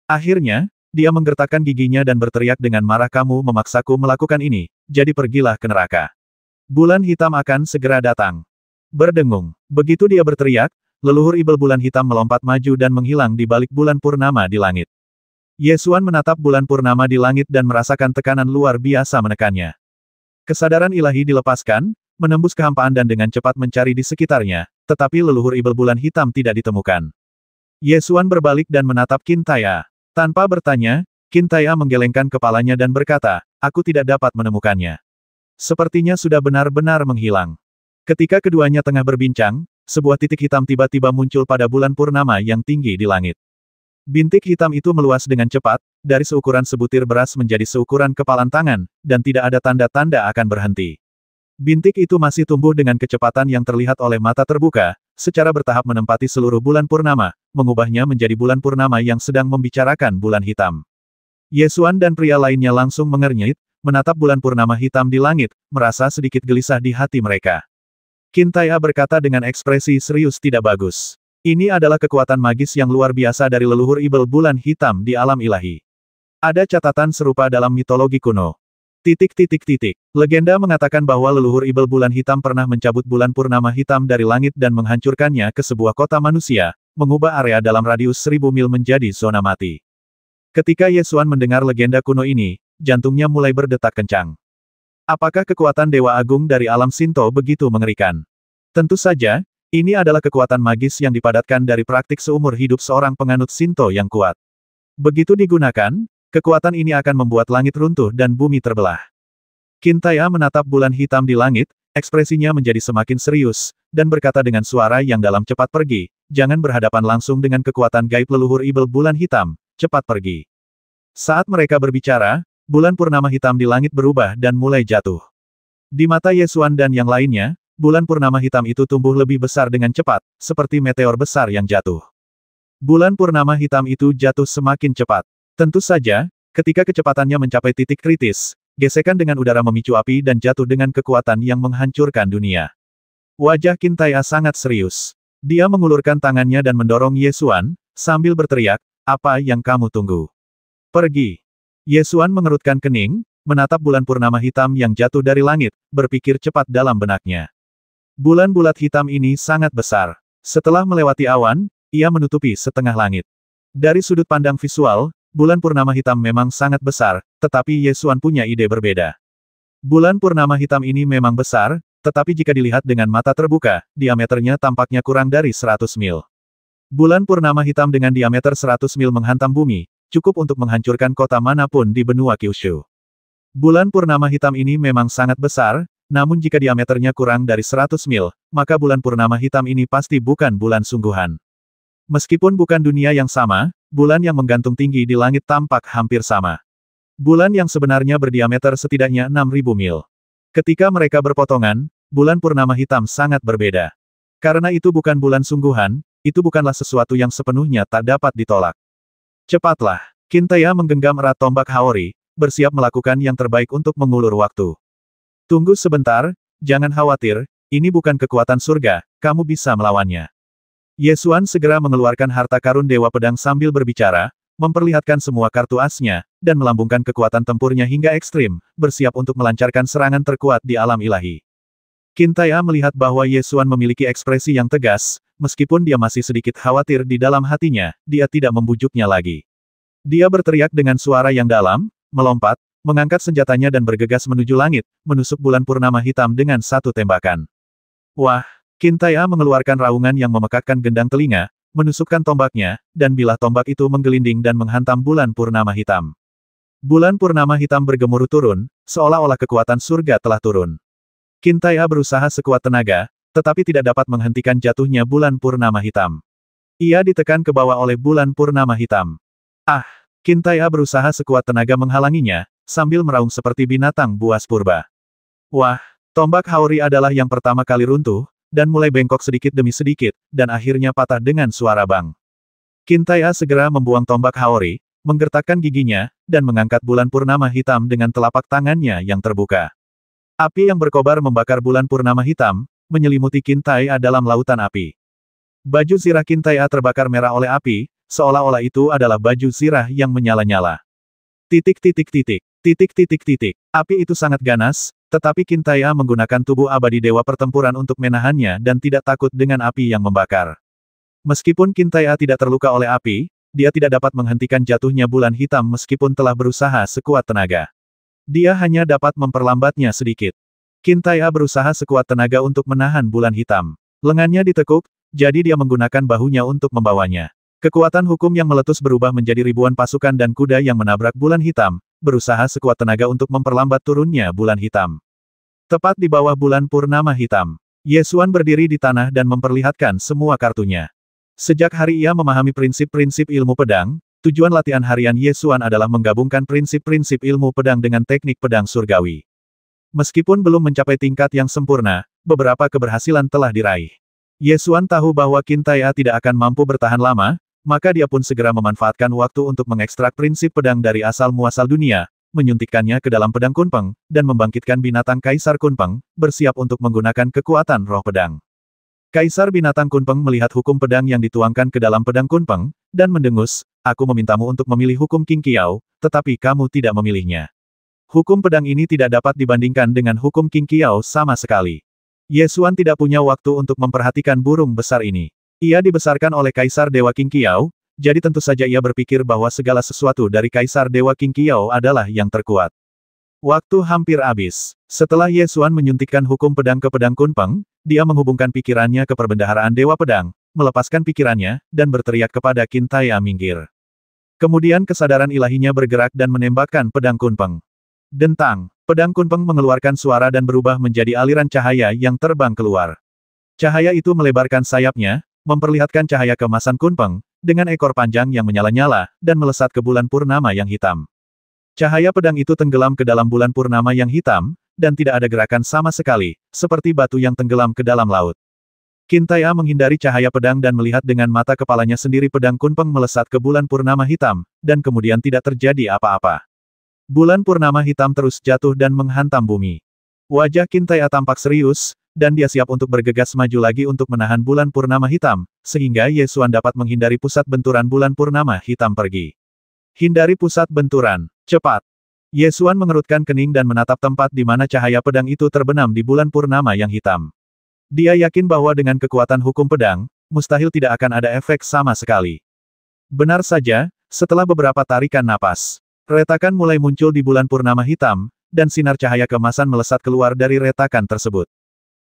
Akhirnya, dia menggertakkan giginya dan berteriak dengan marah, "Kamu memaksaku melakukan ini, jadi pergilah ke neraka. Bulan hitam akan segera datang." Berdengung. Begitu dia berteriak, leluhur Ibel Bulan Hitam melompat maju dan menghilang di balik bulan purnama di langit. Yesuan menatap bulan purnama di langit dan merasakan tekanan luar biasa menekannya. Kesadaran ilahi dilepaskan, menembus kehampaan dan dengan cepat mencari di sekitarnya, tetapi leluhur Ibel Bulan Hitam tidak ditemukan. Yesuan berbalik dan menatap Qintaya. Tanpa bertanya, Qintaya menggelengkan kepalanya dan berkata, "Aku tidak dapat menemukannya. Sepertinya sudah benar-benar menghilang." Ketika keduanya tengah berbincang, sebuah titik hitam tiba-tiba muncul pada bulan purnama yang tinggi di langit. Bintik hitam itu meluas dengan cepat, dari seukuran sebutir beras menjadi seukuran kepalan tangan, dan tidak ada tanda-tanda akan berhenti. Bintik itu masih tumbuh dengan kecepatan yang terlihat oleh mata terbuka, secara bertahap menempati seluruh bulan purnama, mengubahnya menjadi bulan purnama yang sedang membicarakan bulan hitam. Yesuan dan pria lainnya langsung mengernyit, menatap bulan purnama hitam di langit, merasa sedikit gelisah di hati mereka. Qintaya berkata dengan ekspresi serius, "Tidak bagus. Ini adalah kekuatan magis yang luar biasa dari leluhur Ibel Bulan Hitam di alam ilahi. Ada catatan serupa dalam mitologi kuno. Legenda mengatakan bahwa leluhur Ibel Bulan Hitam pernah mencabut bulan purnama hitam dari langit dan menghancurkannya ke sebuah kota manusia, mengubah area dalam radius 1000 mil menjadi zona mati. Ketika Ye Xuan mendengar legenda kuno ini, jantungnya mulai berdetak kencang. Apakah kekuatan Dewa Agung dari alam Shinto begitu mengerikan? Tentu saja, ini adalah kekuatan magis yang dipadatkan dari praktik seumur hidup seorang penganut Shinto yang kuat. Begitu digunakan, kekuatan ini akan membuat langit runtuh dan bumi terbelah. Qin Tai'e menatap bulan hitam di langit, ekspresinya menjadi semakin serius, dan berkata dengan suara yang dalam, cepat pergi, jangan berhadapan langsung dengan kekuatan gaib leluhur Ibel Bulan Hitam, cepat pergi. Saat mereka berbicara, bulan purnama hitam di langit berubah dan mulai jatuh. Di mata Ye Xuan dan yang lainnya, bulan purnama hitam itu tumbuh lebih besar dengan cepat, seperti meteor besar yang jatuh. Bulan purnama hitam itu jatuh semakin cepat. Tentu saja, ketika kecepatannya mencapai titik kritis, gesekan dengan udara memicu api dan jatuh dengan kekuatan yang menghancurkan dunia. Wajah Qin Tai'e sangat serius. Dia mengulurkan tangannya dan mendorong Ye Xuan, sambil berteriak, apa yang kamu tunggu? Pergi. Ye Xuan mengerutkan kening, menatap bulan purnama hitam yang jatuh dari langit, berpikir cepat dalam benaknya. Bulan bulat hitam ini sangat besar. Setelah melewati awan, ia menutupi setengah langit. Dari sudut pandang visual, bulan purnama hitam memang sangat besar, tetapi Ye Xuan punya ide berbeda. Bulan purnama hitam ini memang besar, tetapi jika dilihat dengan mata terbuka, diameternya tampaknya kurang dari 100 mil. Bulan purnama hitam dengan diameter 100 mil menghantam bumi, cukup untuk menghancurkan kota manapun di benua Kyushu. Bulan purnama hitam ini memang sangat besar, namun jika diameternya kurang dari 100 mil, maka bulan purnama hitam ini pasti bukan bulan sungguhan. Meskipun bukan dunia yang sama, bulan yang menggantung tinggi di langit tampak hampir sama. Bulan yang sebenarnya berdiameter setidaknya 6.000 mil. Ketika mereka berpotongan, bulan purnama hitam sangat berbeda. Karena itu bukan bulan sungguhan, itu bukanlah sesuatu yang sepenuhnya tak dapat ditolak. Cepatlah, Qin Tai'e menggenggam erat tombak Haori, bersiap melakukan yang terbaik untuk mengulur waktu. Tunggu sebentar, jangan khawatir, ini bukan kekuatan surga, kamu bisa melawannya. Ye Xuan segera mengeluarkan harta karun Dewa Pedang sambil berbicara, memperlihatkan semua kartu asnya, dan melambungkan kekuatan tempurnya hingga ekstrim, bersiap untuk melancarkan serangan terkuat di alam ilahi. Qin Tai'e melihat bahwa Ye Xuan memiliki ekspresi yang tegas, meskipun dia masih sedikit khawatir di dalam hatinya, dia tidak membujuknya lagi. Dia berteriak dengan suara yang dalam, melompat, mengangkat senjatanya dan bergegas menuju langit, menusuk bulan purnama hitam dengan satu tembakan. Wah! Qin Tai'e mengeluarkan raungan yang memekakkan gendang telinga, menusukkan tombaknya, dan bilah tombak itu menggelinding dan menghantam bulan purnama hitam. Bulan purnama hitam bergemuruh turun, seolah-olah kekuatan surga telah turun. Qin Tai'e berusaha sekuat tenaga, tetapi tidak dapat menghentikan jatuhnya bulan purnama hitam. Ia ditekan ke bawah oleh bulan purnama hitam. Ah! Qin Tai'e berusaha sekuat tenaga menghalanginya, sambil meraung seperti binatang buas purba. Wah! Tombak Haori adalah yang pertama kali runtuh, dan mulai bengkok sedikit demi sedikit, dan akhirnya patah dengan suara bang. Qin Tai'e segera membuang tombak Haori, menggertakkan giginya, dan mengangkat bulan purnama hitam dengan telapak tangannya yang terbuka. Api yang berkobar membakar bulan purnama hitam, menyelimuti Qin Tai'e dalam lautan api. Baju zirah Qin Tai'e terbakar merah oleh api, seolah-olah itu adalah baju zirah yang menyala-nyala. Api itu sangat ganas, tetapi Qin Tai'e menggunakan tubuh abadi dewa pertempuran untuk menahannya dan tidak takut dengan api yang membakar. Meskipun Qin Tai'e tidak terluka oleh api, dia tidak dapat menghentikan jatuhnya bulan hitam meskipun telah berusaha sekuat tenaga. Dia hanya dapat memperlambatnya sedikit. Qin Tai'e berusaha sekuat tenaga untuk menahan bulan hitam. Lengannya ditekuk, jadi dia menggunakan bahunya untuk membawanya. Kekuatan hukum yang meletus berubah menjadi ribuan pasukan dan kuda yang menabrak bulan hitam, berusaha sekuat tenaga untuk memperlambat turunnya bulan hitam. Tepat di bawah bulan purnama hitam, Ye Xuan berdiri di tanah dan memperlihatkan semua kartunya. Sejak hari ia memahami prinsip-prinsip ilmu pedang, tujuan latihan harian Ye Xuan adalah menggabungkan prinsip-prinsip ilmu pedang dengan teknik pedang surgawi. Meskipun belum mencapai tingkat yang sempurna, beberapa keberhasilan telah diraih. Ye Xuan tahu bahwa Qin Tai'e tidak akan mampu bertahan lama, maka dia pun segera memanfaatkan waktu untuk mengekstrak prinsip pedang dari asal-muasal dunia, menyuntikkannya ke dalam pedang Kunpeng, dan membangkitkan binatang Kaisar Kunpeng, bersiap untuk menggunakan kekuatan roh pedang. Kaisar binatang Kunpeng melihat hukum pedang yang dituangkan ke dalam pedang Kunpeng, dan mendengus, aku memintamu untuk memilih hukum King Qiao, tetapi kamu tidak memilihnya. Hukum pedang ini tidak dapat dibandingkan dengan hukum Qing Qiao sama sekali. Ye Xuan tidak punya waktu untuk memperhatikan burung besar ini. Ia dibesarkan oleh Kaisar Dewa Qing Qiao, jadi tentu saja ia berpikir bahwa segala sesuatu dari Kaisar Dewa Qing Qiao adalah yang terkuat. Waktu hampir habis. Setelah Ye Xuan menyuntikkan hukum pedang ke pedang Kunpeng, dia menghubungkan pikirannya ke perbendaharaan Dewa Pedang, melepaskan pikirannya, dan berteriak kepada Qin Taiya minggir. Kemudian kesadaran ilahinya bergerak dan menembakkan pedang Kunpeng. Dentang, pedang Kunpeng mengeluarkan suara dan berubah menjadi aliran cahaya yang terbang keluar. Cahaya itu melebarkan sayapnya, memperlihatkan cahaya keemasan Kunpeng, dengan ekor panjang yang menyala-nyala, dan melesat ke bulan purnama yang hitam. Cahaya pedang itu tenggelam ke dalam bulan purnama yang hitam, dan tidak ada gerakan sama sekali, seperti batu yang tenggelam ke dalam laut. Qin Taiya menghindari cahaya pedang dan melihat dengan mata kepalanya sendiri pedang Kunpeng melesat ke bulan purnama hitam, dan kemudian tidak terjadi apa-apa. Bulan purnama hitam terus jatuh dan menghantam bumi. Wajah Qin Taiya tampak serius, dan dia siap untuk bergegas maju lagi untuk menahan bulan purnama hitam, sehingga Ye Xuan dapat menghindari pusat benturan bulan purnama hitam pergi. Hindari pusat benturan. Cepat. Ye Xuan mengerutkan kening dan menatap tempat di mana cahaya pedang itu terbenam di bulan purnama yang hitam. Dia yakin bahwa dengan kekuatan hukum pedang, mustahil tidak akan ada efek sama sekali. Benar saja, setelah beberapa tarikan napas, retakan mulai muncul di bulan purnama hitam, dan sinar cahaya keemasan melesat keluar dari retakan tersebut.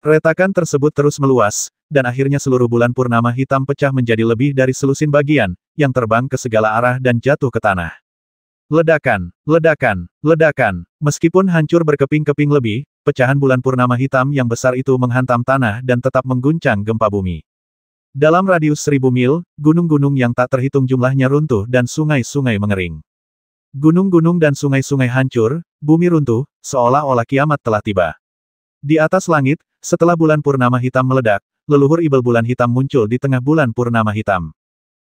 Retakan tersebut terus meluas, dan akhirnya seluruh bulan purnama hitam pecah menjadi lebih dari selusin bagian, yang terbang ke segala arah dan jatuh ke tanah. Ledakan, ledakan, ledakan. Meskipun hancur berkeping-keping lebih, pecahan bulan purnama hitam yang besar itu menghantam tanah dan tetap mengguncang gempa bumi. Dalam radius 1000 mil, gunung-gunung yang tak terhitung jumlahnya runtuh dan sungai-sungai mengering. Gunung-gunung dan sungai-sungai hancur, bumi runtuh, seolah-olah kiamat telah tiba. Di atas langit, setelah bulan purnama hitam meledak, leluhur ibel bulan hitam muncul di tengah bulan purnama hitam.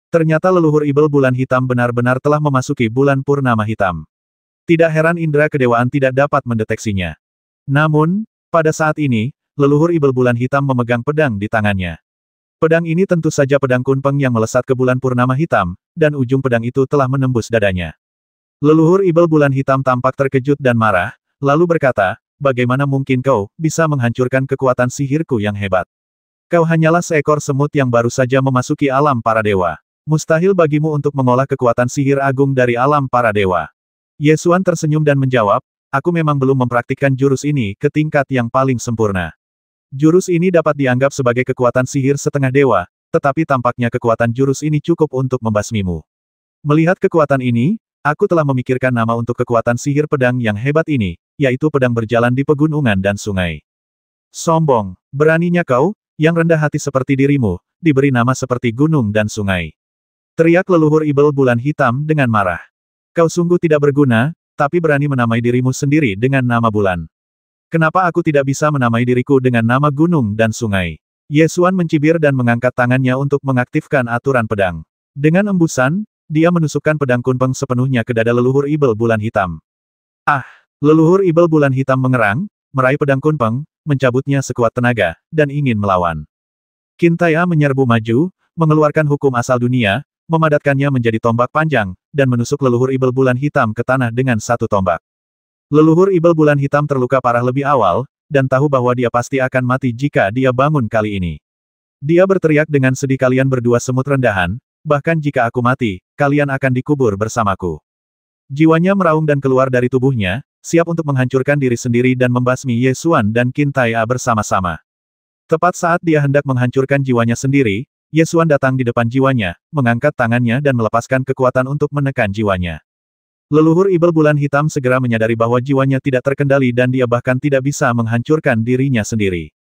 Ternyata leluhur ibel bulan hitam benar-benar telah memasuki bulan purnama hitam. Tidak heran indera kedewaan tidak dapat mendeteksinya. Namun, pada saat ini, leluhur ibel bulan hitam memegang pedang di tangannya. Pedang ini tentu saja pedang Kunpeng yang melesat ke bulan purnama hitam, dan ujung pedang itu telah menembus dadanya. Leluhur ibel bulan hitam tampak terkejut dan marah, lalu berkata, "Bagaimana mungkin kau bisa menghancurkan kekuatan sihirku yang hebat? Kau hanyalah seekor semut yang baru saja memasuki alam para dewa. Mustahil bagimu untuk mengolah kekuatan sihir agung dari alam para dewa." Ye Xuan tersenyum dan menjawab, "Aku memang belum mempraktikkan jurus ini ke tingkat yang paling sempurna. Jurus ini dapat dianggap sebagai kekuatan sihir setengah dewa, tetapi tampaknya kekuatan jurus ini cukup untuk membasmimu. Melihat kekuatan ini, aku telah memikirkan nama untuk kekuatan sihir pedang yang hebat ini, yaitu pedang berjalan di pegunungan dan sungai." "Sombong, beraninya kau, yang rendah hati seperti dirimu, diberi nama seperti gunung dan sungai," teriak leluhur ibel bulan hitam dengan marah. "Kau sungguh tidak berguna, tapi berani menamai dirimu sendiri dengan nama bulan. Kenapa aku tidak bisa menamai diriku dengan nama gunung dan sungai?" Ye Xuan mencibir dan mengangkat tangannya untuk mengaktifkan aturan pedang. Dengan embusan, dia menusukkan pedang Kunpeng sepenuhnya ke dada leluhur ibel bulan hitam. Ah! Leluhur ibel bulan hitam mengerang, meraih pedang Kunpeng, mencabutnya sekuat tenaga, dan ingin melawan. Qin Taiya menyerbu maju, mengeluarkan hukum asal dunia, memadatkannya menjadi tombak panjang, dan menusuk leluhur ibel bulan hitam ke tanah dengan satu tombak. Leluhur ibel bulan hitam terluka parah lebih awal, dan tahu bahwa dia pasti akan mati jika dia bangun kali ini. Dia berteriak dengan sedih, "Kalian berdua semut rendahan, bahkan jika aku mati, kalian akan dikubur bersamaku." Jiwanya meraung dan keluar dari tubuhnya, siap untuk menghancurkan diri sendiri dan membasmi Ye Xuan dan Qin Taiya bersama-sama. Tepat saat dia hendak menghancurkan jiwanya sendiri, Ye Xuan datang di depan jiwanya, mengangkat tangannya dan melepaskan kekuatan untuk menekan jiwanya. Leluhur ibel bulan hitam segera menyadari bahwa jiwanya tidak terkendali dan dia bahkan tidak bisa menghancurkan dirinya sendiri.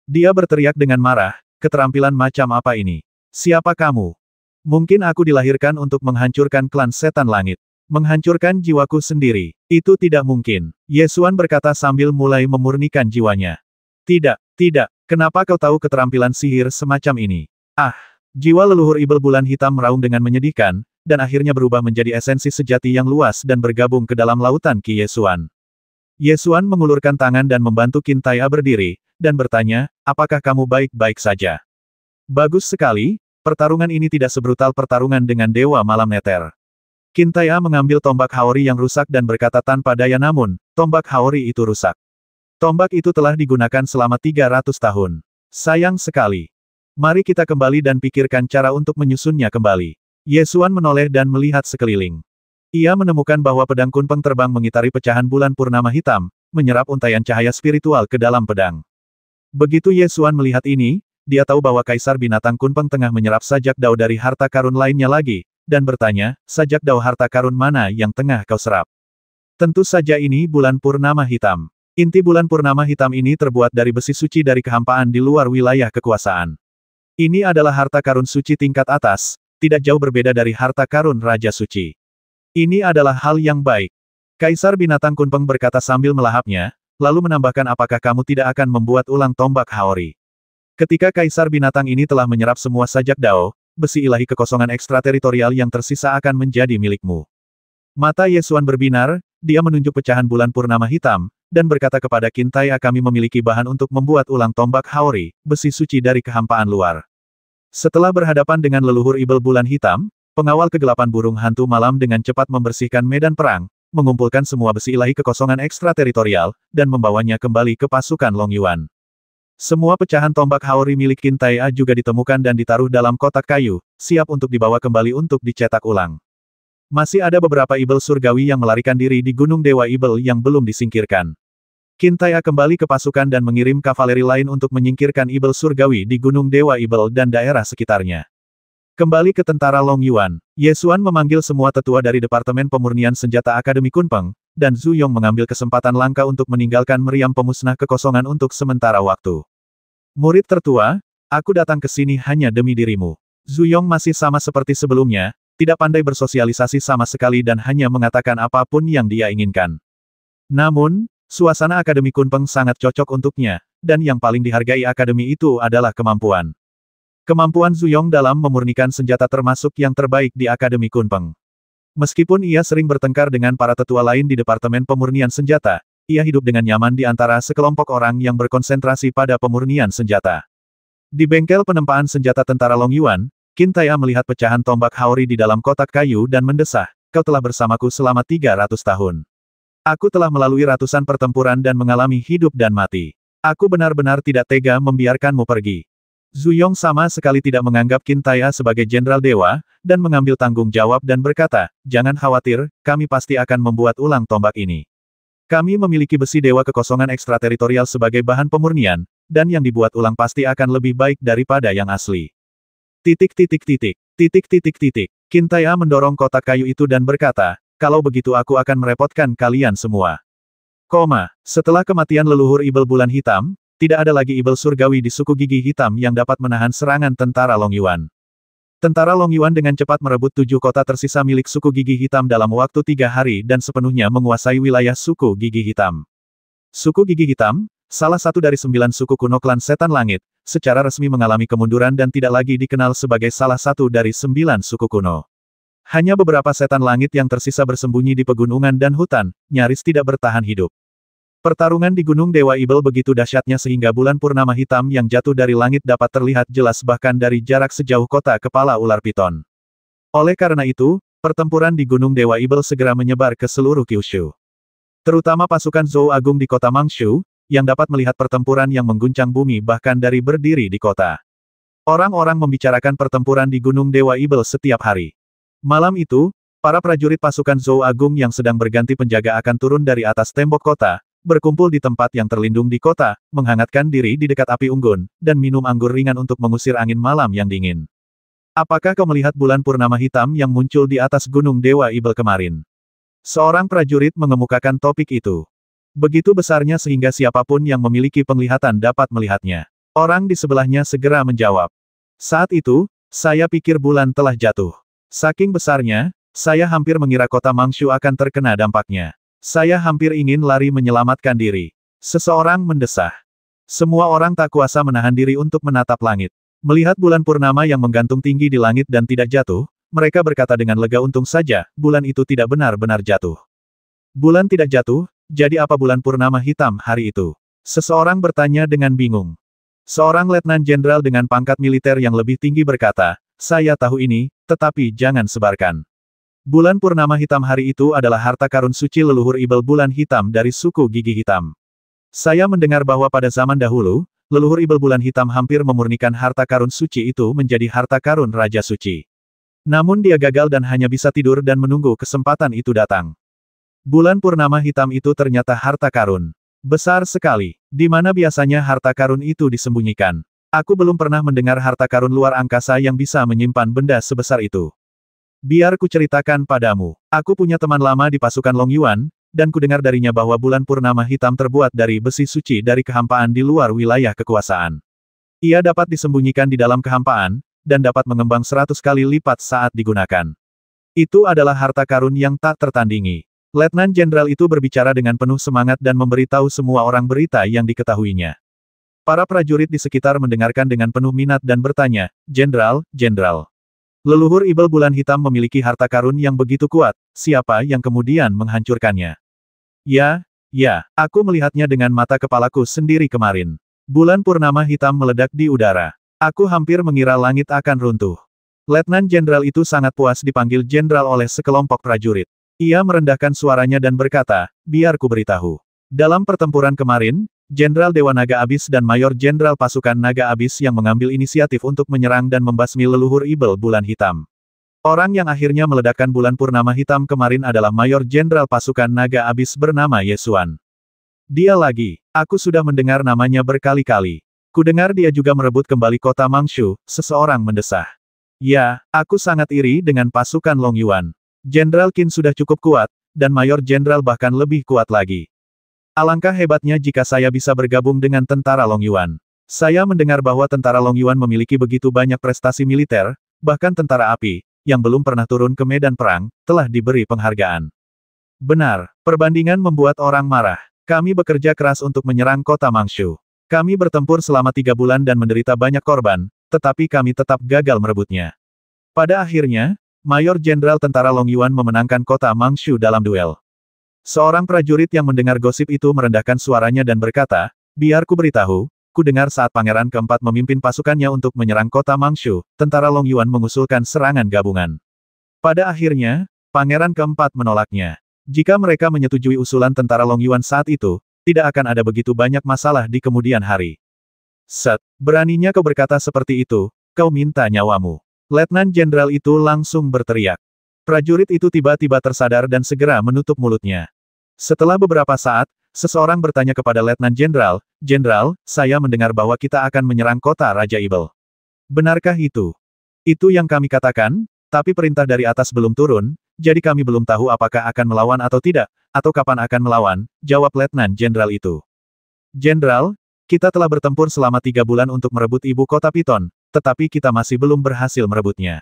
Dia berteriak dengan marah, "Keterampilan macam apa ini? Siapa kamu? Mungkin aku dilahirkan untuk menghancurkan klan setan langit. Menghancurkan jiwaku sendiri. Itu tidak mungkin." Ye Xuan berkata sambil mulai memurnikan jiwanya. "Tidak, tidak. Kenapa kau tahu keterampilan sihir semacam ini?" Ah! Jiwa leluhur ibel bulan hitam meraung dengan menyedihkan, dan akhirnya berubah menjadi esensi sejati yang luas dan bergabung ke dalam lautan Qi Ye Xuan. Ye Xuan mengulurkan tangan dan membantu Qin Taiya berdiri, dan bertanya, "Apakah kamu baik-baik saja?" "Bagus sekali, pertarungan ini tidak sebrutal pertarungan dengan Dewa Malam Neter." Qin Tai'a mengambil tombak Haori yang rusak dan berkata tanpa daya namun, tombak Haori itu rusak. Tombak itu telah digunakan selama 300 tahun. Sayang sekali. Mari kita kembali dan pikirkan cara untuk menyusunnya kembali. Ye Xuan menoleh dan melihat sekeliling. Ia menemukan bahwa pedang kunpeng terbang mengitari pecahan bulan purnama hitam, menyerap untaian cahaya spiritual ke dalam pedang. Begitu Ye Xuan melihat ini, dia tahu bahwa Kaisar Binatang Kunpeng tengah menyerap sajak dao dari harta karun lainnya lagi, dan bertanya, sajak dao harta karun mana yang tengah kau serap? Tentu saja ini bulan purnama hitam. Inti bulan purnama hitam ini terbuat dari besi suci dari kehampaan di luar wilayah kekuasaan. Ini adalah harta karun suci tingkat atas, tidak jauh berbeda dari harta karun Raja Suci. Ini adalah hal yang baik. Kaisar Binatang Kunpeng berkata sambil melahapnya, lalu menambahkan apakah kamu tidak akan membuat ulang tombak Haori? Ketika Kaisar Binatang ini telah menyerap semua sajak dao, besi ilahi kekosongan ekstrateritorial yang tersisa akan menjadi milikmu. Mata Ye Xuan berbinar, dia menunjuk pecahan bulan purnama hitam, dan berkata kepada Qin Tai'a kami memiliki bahan untuk membuat ulang tombak Haori, besi suci dari kehampaan luar. Setelah berhadapan dengan leluhur Ibel Bulan Hitam, pengawal kegelapan burung hantu malam dengan cepat membersihkan medan perang, mengumpulkan semua besi ilahi kekosongan ekstrateritorial, dan membawanya kembali ke pasukan Long Yuan. Semua pecahan tombak Haori milik Qin Tai'a juga ditemukan dan ditaruh dalam kotak kayu, siap untuk dibawa kembali untuk dicetak ulang. Masih ada beberapa Ibel surgawi yang melarikan diri di Gunung Dewa Ibel yang belum disingkirkan. Qin Tai'a kembali ke pasukan dan mengirim kavaleri lain untuk menyingkirkan Ibel surgawi di Gunung Dewa Ibel dan daerah sekitarnya. Kembali ke tentara Long Yuan, Ye Xuan memanggil semua tetua dari Departemen Pemurnian Senjata Akademi Kunpeng, dan Zhu Yong mengambil kesempatan langka untuk meninggalkan meriam pemusnah kekosongan untuk sementara waktu. Murid tertua, aku datang ke sini hanya demi dirimu. Zhu Yong masih sama seperti sebelumnya, tidak pandai bersosialisasi sama sekali dan hanya mengatakan apapun yang dia inginkan. Namun, suasana Akademi Kunpeng sangat cocok untuknya, dan yang paling dihargai Akademi itu adalah kemampuan. Kemampuan Zhu Yong dalam memurnikan senjata termasuk yang terbaik di Akademi Kunpeng. Meskipun ia sering bertengkar dengan para tetua lain di Departemen Pemurnian Senjata, ia hidup dengan nyaman di antara sekelompok orang yang berkonsentrasi pada pemurnian senjata. Di bengkel penempaan senjata tentara Long Yuan, Qin Tai'a melihat pecahan tombak Haori di dalam kotak kayu dan mendesah, kau telah bersamaku selama 300 tahun. Aku telah melalui ratusan pertempuran dan mengalami hidup dan mati. Aku benar-benar tidak tega membiarkanmu pergi. Zhu Yong sama sekali tidak menganggap Qin Tai'a sebagai jenderal dewa, dan mengambil tanggung jawab dan berkata, jangan khawatir, kami pasti akan membuat ulang tombak ini. Kami memiliki besi dewa kekosongan ekstrateritorial sebagai bahan pemurnian, dan yang dibuat ulang pasti akan lebih baik daripada yang asli. Titik. Qin Tai'a mendorong kotak kayu itu dan berkata, kalau begitu aku akan merepotkan kalian semua. Setelah kematian leluhur Ibel Bulan Hitam, tidak ada lagi Ibel surgawi di suku gigi hitam yang dapat menahan serangan tentara Long Yuan. Tentara Long Yuan dengan cepat merebut 7 kota tersisa milik suku gigi hitam dalam waktu 3 hari dan sepenuhnya menguasai wilayah suku gigi hitam. Suku gigi hitam, salah satu dari 9 suku kuno klan Setan Langit, secara resmi mengalami kemunduran dan tidak lagi dikenal sebagai salah satu dari 9 suku kuno. Hanya beberapa setan langit yang tersisa bersembunyi di pegunungan dan hutan, nyaris tidak bertahan hidup. Pertarungan di Gunung Dewa Ibel begitu dahsyatnya sehingga bulan purnama hitam yang jatuh dari langit dapat terlihat jelas bahkan dari jarak sejauh kota kepala ular piton. Oleh karena itu, pertempuran di Gunung Dewa Ibel segera menyebar ke seluruh Kyushu. Terutama pasukan Zhou Agung di kota Mangshu, yang dapat melihat pertempuran yang mengguncang bumi bahkan dari berdiri di kota. Orang-orang membicarakan pertempuran di Gunung Dewa Ibel setiap hari. Malam itu, para prajurit pasukan Zhou Agung yang sedang berganti penjaga akan turun dari atas tembok kota, berkumpul di tempat yang terlindung di kota, menghangatkan diri di dekat api unggun, dan minum anggur ringan untuk mengusir angin malam yang dingin. Apakah kau melihat bulan purnama hitam yang muncul di atas Gunung Dewa Ibel kemarin? Seorang prajurit mengemukakan topik itu. Begitu besarnya sehingga siapapun yang memiliki penglihatan dapat melihatnya. Orang di sebelahnya segera menjawab. Saat itu, saya pikir bulan telah jatuh. Saking besarnya, saya hampir mengira kota Mangshu akan terkena dampaknya. Saya hampir ingin lari menyelamatkan diri. Seseorang mendesah. Semua orang tak kuasa menahan diri untuk menatap langit. Melihat bulan purnama yang menggantung tinggi di langit dan tidak jatuh, mereka berkata dengan lega untung saja, bulan itu tidak benar-benar jatuh. Bulan tidak jatuh, jadi apa bulan purnama hitam hari itu? Seseorang bertanya dengan bingung. Seorang letnan jenderal dengan pangkat militer yang lebih tinggi berkata, saya tahu ini, tetapi jangan sebarkan. Bulan purnama hitam hari itu adalah harta karun suci leluhur Ibel bulan hitam dari suku gigi hitam. Saya mendengar bahwa pada zaman dahulu, leluhur Ibel bulan hitam hampir memurnikan harta karun suci itu menjadi harta karun Raja Suci. Namun dia gagal dan hanya bisa tidur dan menunggu kesempatan itu datang. Bulan purnama hitam itu ternyata harta karun besar sekali, di mana biasanya harta karun itu disembunyikan. Aku belum pernah mendengar harta karun luar angkasa yang bisa menyimpan benda sebesar itu. Biar ku ceritakan padamu. Aku punya teman lama di pasukan Long Yuan, dan ku dengar darinya bahwa bulan purnama hitam terbuat dari besi suci dari kehampaan di luar wilayah kekuasaan. Ia dapat disembunyikan di dalam kehampaan, dan dapat mengembang 100 kali lipat saat digunakan. Itu adalah harta karun yang tak tertandingi. Letnan Jenderal itu berbicara dengan penuh semangat dan memberitahu semua orang berita yang diketahuinya. Para prajurit di sekitar mendengarkan dengan penuh minat dan bertanya, "Jenderal, Jenderal. Leluhur Ibel bulan hitam memiliki harta karun yang begitu kuat, siapa yang kemudian menghancurkannya?" Ya, aku melihatnya dengan mata kepalaku sendiri kemarin. Bulan purnama hitam meledak di udara. Aku hampir mengira langit akan runtuh. Letnan Jenderal itu sangat puas dipanggil Jenderal oleh sekelompok prajurit. Ia merendahkan suaranya dan berkata, "Biar ku beritahu. Dalam pertempuran kemarin, Jenderal Dewa Naga Abis dan Mayor Jenderal Pasukan Naga Abis yang mengambil inisiatif untuk menyerang dan membasmi leluhur Ibel bulan hitam. Orang yang akhirnya meledakkan bulan purnama hitam kemarin adalah Mayor Jenderal Pasukan Naga Abis bernama Yesuan. Dia lagi, aku sudah mendengar namanya berkali-kali. Kudengar dia juga merebut kembali kota Mangshu," seseorang mendesah. "Ya, aku sangat iri dengan pasukan Long Yuan. Jenderal Qin sudah cukup kuat, dan Mayor Jenderal bahkan lebih kuat lagi. Alangkah hebatnya jika saya bisa bergabung dengan tentara Long Yuan. Saya mendengar bahwa tentara Long Yuan memiliki begitu banyak prestasi militer, bahkan tentara api, yang belum pernah turun ke medan perang, telah diberi penghargaan." "Benar, perbandingan membuat orang marah. Kami bekerja keras untuk menyerang kota Mangshu. Kami bertempur selama 3 bulan dan menderita banyak korban, tetapi kami tetap gagal merebutnya. Pada akhirnya, Mayor Jenderal Tentara Long Yuan memenangkan kota Mangshu dalam duel." Seorang prajurit yang mendengar gosip itu merendahkan suaranya dan berkata, "Biar ku beritahu, ku dengar saat Pangeran keempat memimpin pasukannya untuk menyerang kota Mangshu, tentara Long Yuan mengusulkan serangan gabungan. Pada akhirnya, Pangeran keempat menolaknya. Jika mereka menyetujui usulan tentara Long Yuan saat itu, tidak akan ada begitu banyak masalah di kemudian hari." "Set, beraninya kau berkata seperti itu, kau minta nyawamu." Letnan Jenderal itu langsung berteriak. Prajurit itu tiba-tiba tersadar dan segera menutup mulutnya. Setelah beberapa saat, seseorang bertanya kepada Letnan Jenderal, "Jenderal, saya mendengar bahwa kita akan menyerang kota Raja Ibel. Benarkah itu?" "Itu yang kami katakan, tapi perintah dari atas belum turun, jadi kami belum tahu apakah akan melawan atau tidak, atau kapan akan melawan," jawab Letnan Jenderal itu. "Jenderal, kita telah bertempur selama 3 bulan untuk merebut ibu kota Piton, tetapi kita masih belum berhasil merebutnya.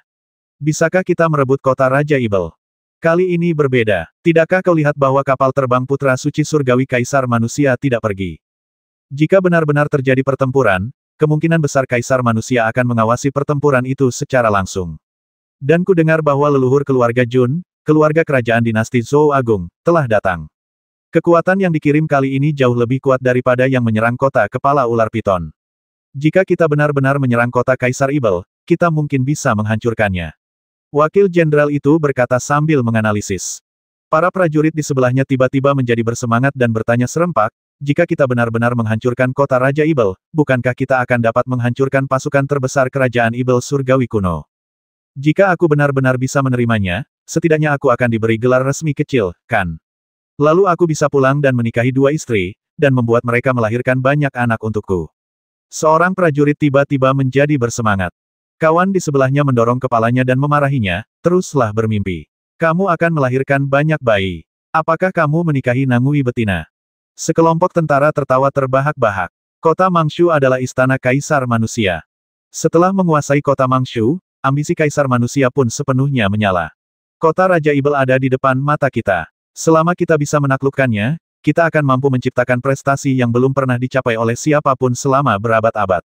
Bisakah kita merebut kota Raja Ibel? Kali ini berbeda. Tidakkah kau lihat bahwa kapal terbang Putra Suci Surgawi Kaisar Manusia tidak pergi? Jika benar-benar terjadi pertempuran, kemungkinan besar Kaisar Manusia akan mengawasi pertempuran itu secara langsung. Dan ku dengar bahwa leluhur keluarga Jun, keluarga kerajaan dinasti Zhou Agung, telah datang. Kekuatan yang dikirim kali ini jauh lebih kuat daripada yang menyerang kota Kepala Ular Piton. Jika kita benar-benar menyerang kota Kaisar Ibel, kita mungkin bisa menghancurkannya." Wakil jenderal itu berkata sambil menganalisis. Para prajurit di sebelahnya tiba-tiba menjadi bersemangat dan bertanya serempak, "Jika kita benar-benar menghancurkan kota Raja Ibel, bukankah kita akan dapat menghancurkan pasukan terbesar kerajaan Ibel surgawi kuno? Jika aku benar-benar bisa menerimanya, setidaknya aku akan diberi gelar resmi kecil, kan? Lalu aku bisa pulang dan menikahi 2 istri, dan membuat mereka melahirkan banyak anak untukku." Seorang prajurit tiba-tiba menjadi bersemangat. Kawan di sebelahnya mendorong kepalanya dan memarahinya, "Teruslah bermimpi. Kamu akan melahirkan banyak bayi. Apakah kamu menikahi Nangui betina?" Sekelompok tentara tertawa terbahak-bahak. Kota Mangshu adalah istana Kaisar Manusia. Setelah menguasai kota Mangshu, ambisi Kaisar Manusia pun sepenuhnya menyala. Kota Raja Ibel ada di depan mata kita. Selama kita bisa menaklukkannya, kita akan mampu menciptakan prestasi yang belum pernah dicapai oleh siapapun selama berabad-abad.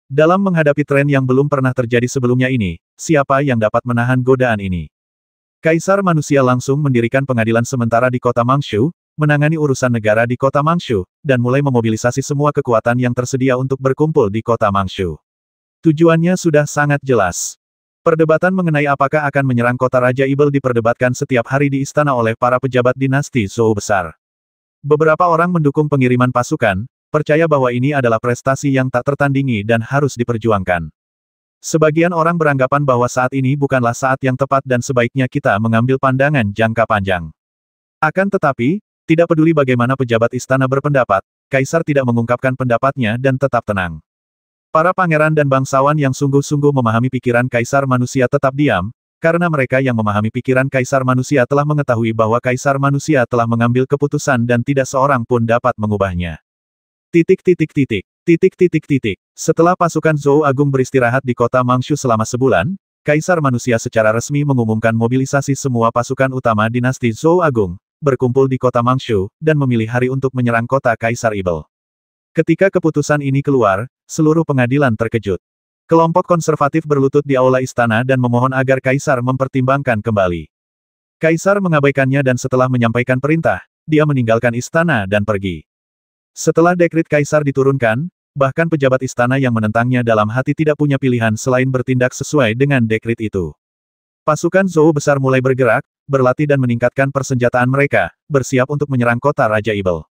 Dalam menghadapi tren yang belum pernah terjadi sebelumnya ini, siapa yang dapat menahan godaan ini? Kaisar Manusia langsung mendirikan pengadilan sementara di kota Mangshu, menangani urusan negara di kota Mangshu, dan mulai memobilisasi semua kekuatan yang tersedia untuk berkumpul di kota Mangshu. Tujuannya sudah sangat jelas. Perdebatan mengenai apakah akan menyerang kota Raja Ibel diperdebatkan setiap hari di istana oleh para pejabat dinasti Zhou besar. Beberapa orang mendukung pengiriman pasukan, percaya bahwa ini adalah prestasi yang tak tertandingi dan harus diperjuangkan. Sebagian orang beranggapan bahwa saat ini bukanlah saat yang tepat dan sebaiknya kita mengambil pandangan jangka panjang. Akan tetapi, tidak peduli bagaimana pejabat istana berpendapat, Kaisar tidak mengungkapkan pendapatnya dan tetap tenang. Para pangeran dan bangsawan yang sungguh-sungguh memahami pikiran Kaisar manusia tetap diam, karena mereka yang memahami pikiran Kaisar manusia telah mengetahui bahwa Kaisar manusia telah mengambil keputusan dan tidak seorang pun dapat mengubahnya. Setelah pasukan Zhou Agung beristirahat di kota Mangshu selama sebulan, Kaisar manusia secara resmi mengumumkan mobilisasi semua pasukan utama dinasti Zhou Agung, berkumpul di kota Mangshu, dan memilih hari untuk menyerang kota Kaisar Ibel. Ketika keputusan ini keluar, seluruh pengadilan terkejut. Kelompok konservatif berlutut di aula istana dan memohon agar Kaisar mempertimbangkan kembali. Kaisar mengabaikannya dan setelah menyampaikan perintah, dia meninggalkan istana dan pergi. Setelah dekret Kaisar diturunkan, bahkan pejabat istana yang menentangnya dalam hati tidak punya pilihan selain bertindak sesuai dengan dekret itu. Pasukan Zhou besar mulai bergerak, berlatih dan meningkatkan persenjataan mereka, bersiap untuk menyerang kota Raja Ibel.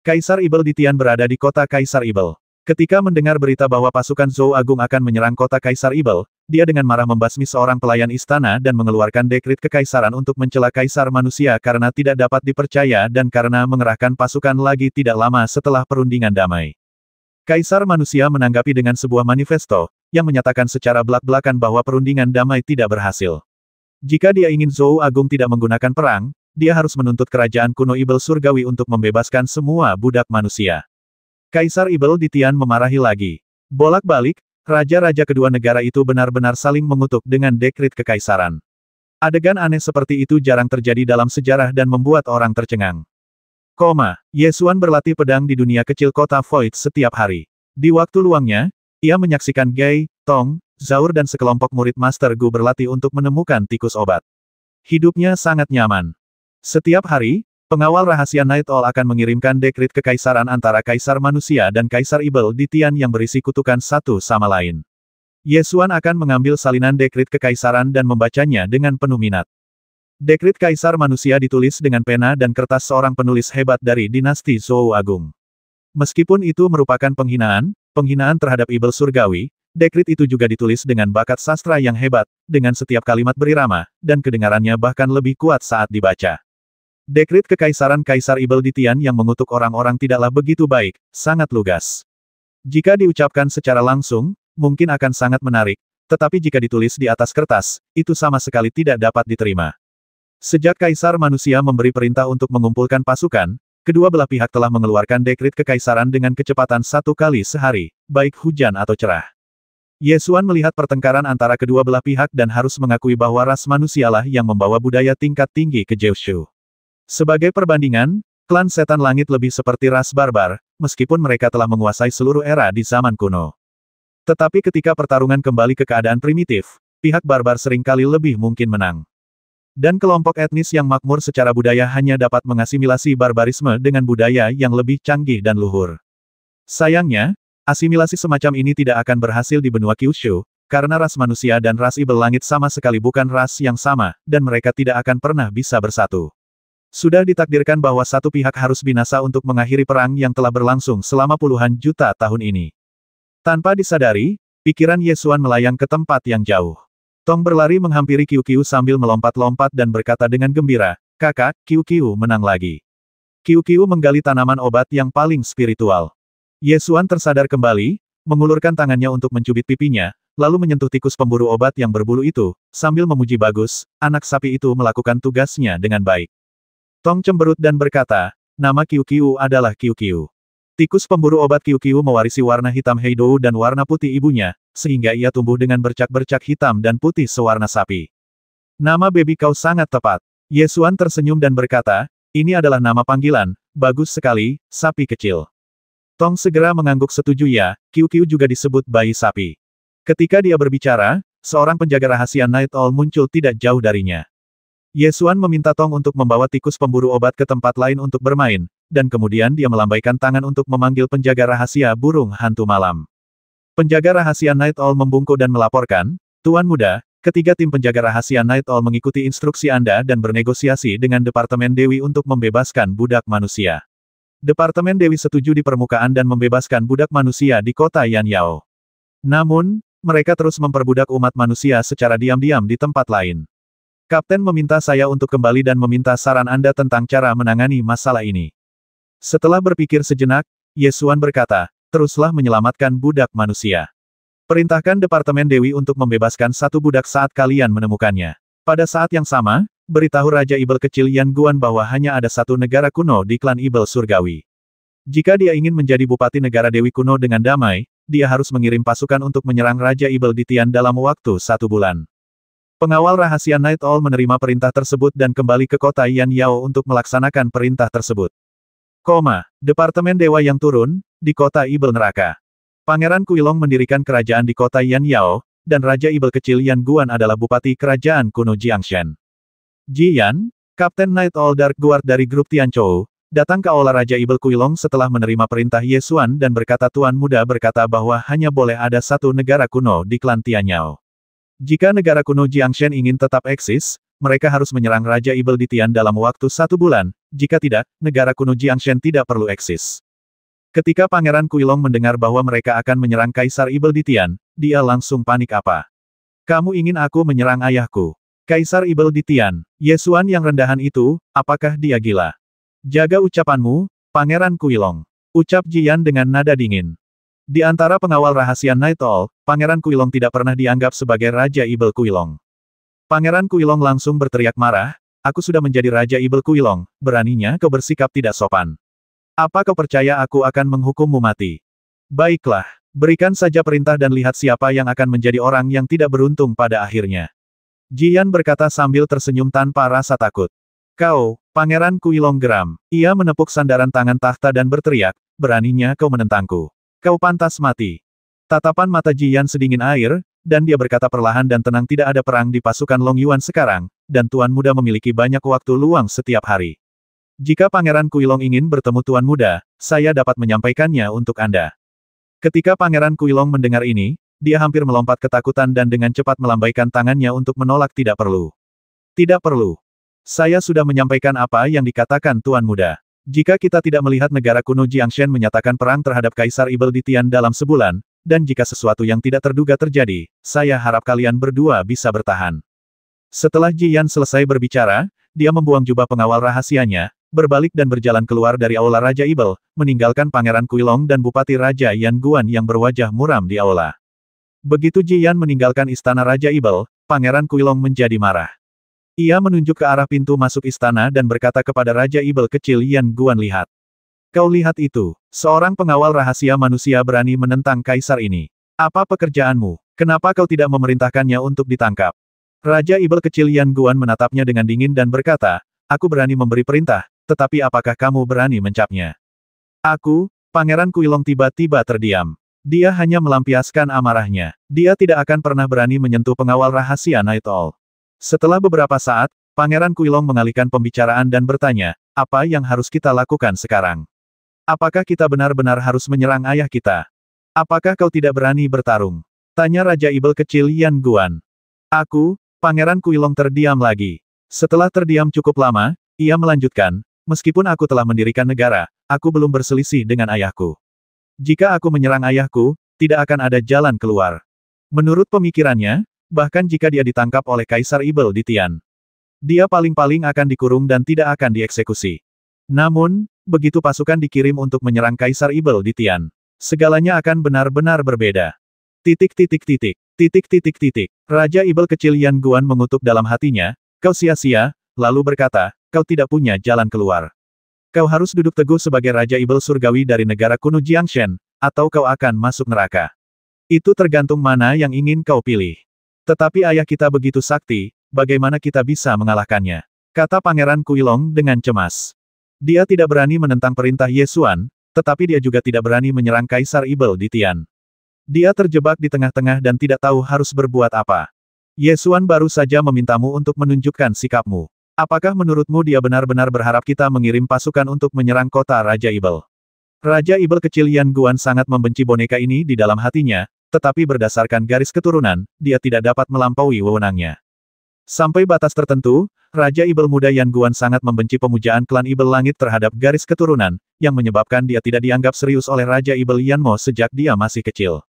Kaisar Ibel Ditian berada di kota Kaisar Ibel. Ketika mendengar berita bahwa pasukan Zhou Agung akan menyerang kota Kaisar Ibel, dia dengan marah membasmi seorang pelayan istana dan mengeluarkan dekret kekaisaran untuk mencela Kaisar manusia karena tidak dapat dipercaya dan karena mengerahkan pasukan lagi tidak lama setelah perundingan damai. Kaisar manusia menanggapi dengan sebuah manifesto, yang menyatakan secara belak-belakan bahwa perundingan damai tidak berhasil. Jika dia ingin Zhou Agung tidak menggunakan perang, dia harus menuntut kerajaan kuno Ibel Surgawi untuk membebaskan semua budak manusia. Kaisar Ibel Ditian memarahi lagi. Bolak-balik, raja-raja kedua negara itu benar-benar saling mengutuk dengan dekret kekaisaran. Adegan aneh seperti itu jarang terjadi dalam sejarah dan membuat orang tercengang. Yesuan berlatih pedang di dunia kecil kota Void setiap hari. Di waktu luangnya, ia menyaksikan Gai, Tong, Zaur dan sekelompok murid Master Gu berlatih untuk menemukan tikus obat. Hidupnya sangat nyaman. Setiap hari, pengawal rahasia Night Owl akan mengirimkan dekret kekaisaran antara Kaisar manusia dan Kaisar Ibel Ditian yang berisi kutukan satu sama lain. Yesuan akan mengambil salinan dekret kekaisaran dan membacanya dengan penuh minat. Dekret Kaisar manusia ditulis dengan pena dan kertas seorang penulis hebat dari dinasti Zhou Agung. Meskipun itu merupakan penghinaan terhadap Ibel Surgawi, dekret itu juga ditulis dengan bakat sastra yang hebat, dengan setiap kalimat berirama, dan kedengarannya bahkan lebih kuat saat dibaca. Dekret kekaisaran Kaisar Ibel Ditian yang mengutuk orang-orang tidaklah begitu baik, sangat lugas. Jika diucapkan secara langsung, mungkin akan sangat menarik, tetapi jika ditulis di atas kertas, itu sama sekali tidak dapat diterima. Sejak Kaisar manusia memberi perintah untuk mengumpulkan pasukan, kedua belah pihak telah mengeluarkan dekret kekaisaran dengan kecepatan 1 kali sehari, baik hujan atau cerah. Yesuan melihat pertengkaran antara kedua belah pihak dan harus mengakui bahwa ras manusialah yang membawa budaya tingkat tinggi ke Jiushu. Sebagai perbandingan, klan setan langit lebih seperti ras barbar, meskipun mereka telah menguasai seluruh era di zaman kuno. Tetapi ketika pertarungan kembali ke keadaan primitif, pihak barbar seringkali lebih mungkin menang. Dan kelompok etnis yang makmur secara budaya hanya dapat mengasimilasi barbarisme dengan budaya yang lebih canggih dan luhur. Sayangnya, asimilasi semacam ini tidak akan berhasil di benua Kyushu, karena ras manusia dan ras Ibel Langit sama sekali bukan ras yang sama, dan mereka tidak akan pernah bisa bersatu. Sudah ditakdirkan bahwa satu pihak harus binasa untuk mengakhiri perang yang telah berlangsung selama puluhan juta tahun ini. Tanpa disadari, pikiran Yesuan melayang ke tempat yang jauh. Tong berlari menghampiri Qiu sambil melompat-lompat dan berkata dengan gembira, "Kakak, Qiu menang lagi." Qiu menggali tanaman obat yang paling spiritual. Yesuan tersadar kembali, mengulurkan tangannya untuk mencubit pipinya, lalu menyentuh tikus pemburu obat yang berbulu itu, sambil memuji bagus, anak sapi itu melakukan tugasnya dengan baik. Tong cemberut dan berkata, "Nama Qiu adalah Qiu. Tikus pemburu obat Qiu mewarisi warna hitam Heidou dan warna putih ibunya, sehingga ia tumbuh dengan bercak-bercak hitam dan putih sewarna sapi. Nama baby kau sangat tepat." Yesuan tersenyum dan berkata, "Ini adalah nama panggilan, bagus sekali, sapi kecil." Tong segera mengangguk setuju ya, Qiu juga disebut bayi sapi. Ketika dia berbicara, seorang penjaga rahasia Night Owl muncul tidak jauh darinya. Yesuan meminta Tong untuk membawa tikus pemburu obat ke tempat lain untuk bermain, dan kemudian dia melambaikan tangan untuk memanggil penjaga rahasia burung hantu malam. Penjaga rahasia Night Owl membungkuk dan melaporkan, Tuan Muda, ketiga tim penjaga rahasia Night Owl mengikuti instruksi Anda dan bernegosiasi dengan Departemen Dewi untuk membebaskan budak manusia. Departemen Dewi setuju di permukaan dan membebaskan budak manusia di kota Yanyao. Namun, mereka terus memperbudak umat manusia secara diam-diam di tempat lain. Kapten meminta saya untuk kembali dan meminta saran Anda tentang cara menangani masalah ini. Setelah berpikir sejenak, Yesuan berkata, teruslah menyelamatkan budak manusia. Perintahkan Departemen Dewi untuk membebaskan satu budak saat kalian menemukannya. Pada saat yang sama, beritahu Raja Ibel kecil Yan Guan bahwa hanya ada satu negara kuno di klan Ibel Surgawi. Jika dia ingin menjadi bupati negara Dewi kuno dengan damai, dia harus mengirim pasukan untuk menyerang Raja Ibel di Tian dalam waktu 1 bulan. Pengawal rahasia Night Owl menerima perintah tersebut dan kembali ke kota Yanyao untuk melaksanakan perintah tersebut. Departemen Dewa yang turun, di kota Ibel Neraka. Pangeran Kuilong mendirikan kerajaan di kota Yanyao, dan Raja Ibel kecil Yan Guan adalah bupati kerajaan kuno Jiangshan. Jiyan, Kapten Night Owl Dark Guard dari grup Tianchou, datang ke aula Raja Ibel Kuilong setelah menerima perintah Yesuan dan berkata Tuan Muda berkata bahwa hanya boleh ada satu negara kuno di klan Tianyao. Jika negara kuno Jiangshan ingin tetap eksis, mereka harus menyerang Raja Ibel di Tian dalam waktu 1 bulan, jika tidak, negara kuno Jiangshan tidak perlu eksis. Ketika Pangeran Kuilong mendengar bahwa mereka akan menyerang Kaisar Ibel di Tian, dia langsung panik apa. Kamu ingin aku menyerang ayahku? Kaisar Ibel di Tian, Yesuan yang rendahan itu, apakah dia gila? Jaga ucapanmu, Pangeran Kuilong. Ucap Jiyan dengan nada dingin. Di antara pengawal rahasia Night Owl, Pangeran Kuilong tidak pernah dianggap sebagai Raja Ibel Kuilong. Pangeran Kuilong langsung berteriak marah, aku sudah menjadi Raja Ibel Kuilong, beraninya kau bersikap tidak sopan. Apa kau percaya aku akan menghukummu mati? Baiklah, berikan saja perintah dan lihat siapa yang akan menjadi orang yang tidak beruntung pada akhirnya. Jiyan berkata sambil tersenyum tanpa rasa takut. Kau, Pangeran Kuilong geram. Ia menepuk sandaran tangan tahta dan berteriak, beraninya kau menentangku. Kau pantas mati. Tatapan mata Jiyan sedingin air, dan dia berkata perlahan dan tenang tidak ada perang di pasukan Long Yuan sekarang, dan Tuan Muda memiliki banyak waktu luang setiap hari. Jika Pangeran Kuilong ingin bertemu Tuan Muda, saya dapat menyampaikannya untuk Anda. Ketika Pangeran Kuilong mendengar ini, dia hampir melompat ketakutan dan dengan cepat melambaikan tangannya untuk menolak tidak perlu. Tidak perlu. Saya sudah menyampaikan apa yang dikatakan Tuan Muda. Jika kita tidak melihat negara kuno Jiangshan menyatakan perang terhadap Kaisar Ibel di Tian dalam sebulan, dan jika sesuatu yang tidak terduga terjadi, saya harap kalian berdua bisa bertahan. Setelah Jiyan selesai berbicara, dia membuang jubah pengawal rahasianya, berbalik dan berjalan keluar dari aula Raja Ibel, meninggalkan Pangeran Kuilong dan Bupati Raja Yan Guan yang berwajah muram di aula. Begitu Jiyan meninggalkan istana Raja Ibel, Pangeran Kuilong menjadi marah. Ia menunjuk ke arah pintu masuk istana dan berkata kepada Raja Ibel kecil Yan Guan lihat. Kau lihat itu, seorang pengawal rahasia manusia berani menentang kaisar ini. Apa pekerjaanmu? Kenapa kau tidak memerintahkannya untuk ditangkap? Raja Ibel kecil Yan Guan menatapnya dengan dingin dan berkata, aku berani memberi perintah, tetapi apakah kamu berani mencapnya? Aku, Pangeran Kuilong tiba-tiba terdiam. Dia hanya melampiaskan amarahnya. Dia tidak akan pernah berani menyentuh pengawal rahasia Night Owl. Setelah beberapa saat, Pangeran Kuilong mengalihkan pembicaraan dan bertanya, apa yang harus kita lakukan sekarang? Apakah kita benar-benar harus menyerang ayah kita? Apakah kau tidak berani bertarung? Tanya Raja Ibel kecil Yan Guan. Aku, Pangeran Kuilong terdiam lagi. Setelah terdiam cukup lama, ia melanjutkan, meskipun aku telah mendirikan negara, aku belum berselisih dengan ayahku. Jika aku menyerang ayahku, tidak akan ada jalan keluar. Menurut pemikirannya, bahkan jika dia ditangkap oleh Kaisar Ibel di Tian, dia paling-paling akan dikurung dan tidak akan dieksekusi. Namun, begitu pasukan dikirim untuk menyerang Kaisar Ibel di Tian, segalanya akan benar-benar berbeda. Raja Ibel kecil Yan Guan mengutuk dalam hatinya, kau sia-sia, lalu berkata, kau tidak punya jalan keluar. Kau harus duduk teguh sebagai Raja Ibel Surgawi dari negara kuno Jiangshan, atau kau akan masuk neraka. Itu tergantung mana yang ingin kau pilih. Tetapi ayah kita begitu sakti, bagaimana kita bisa mengalahkannya? Kata Pangeran Kuilong dengan cemas. Dia tidak berani menentang perintah Yesuan, tetapi dia juga tidak berani menyerang Kaisar Ibel di Tian. Dia terjebak di tengah-tengah dan tidak tahu harus berbuat apa. Yesuan baru saja memintamu untuk menunjukkan sikapmu. Apakah menurutmu dia benar-benar berharap kita mengirim pasukan untuk menyerang kota Raja Ibel? Raja Ibel kecil Yan Guan sangat membenci boneka ini di dalam hatinya, tetapi berdasarkan garis keturunan, dia tidak dapat melampaui wewenangnya. Sampai batas tertentu, Raja Ibel muda Yan Guan sangat membenci pemujaan klan Ibel Langit terhadap garis keturunan, yang menyebabkan dia tidak dianggap serius oleh Raja Ibel Yan Mo sejak dia masih kecil.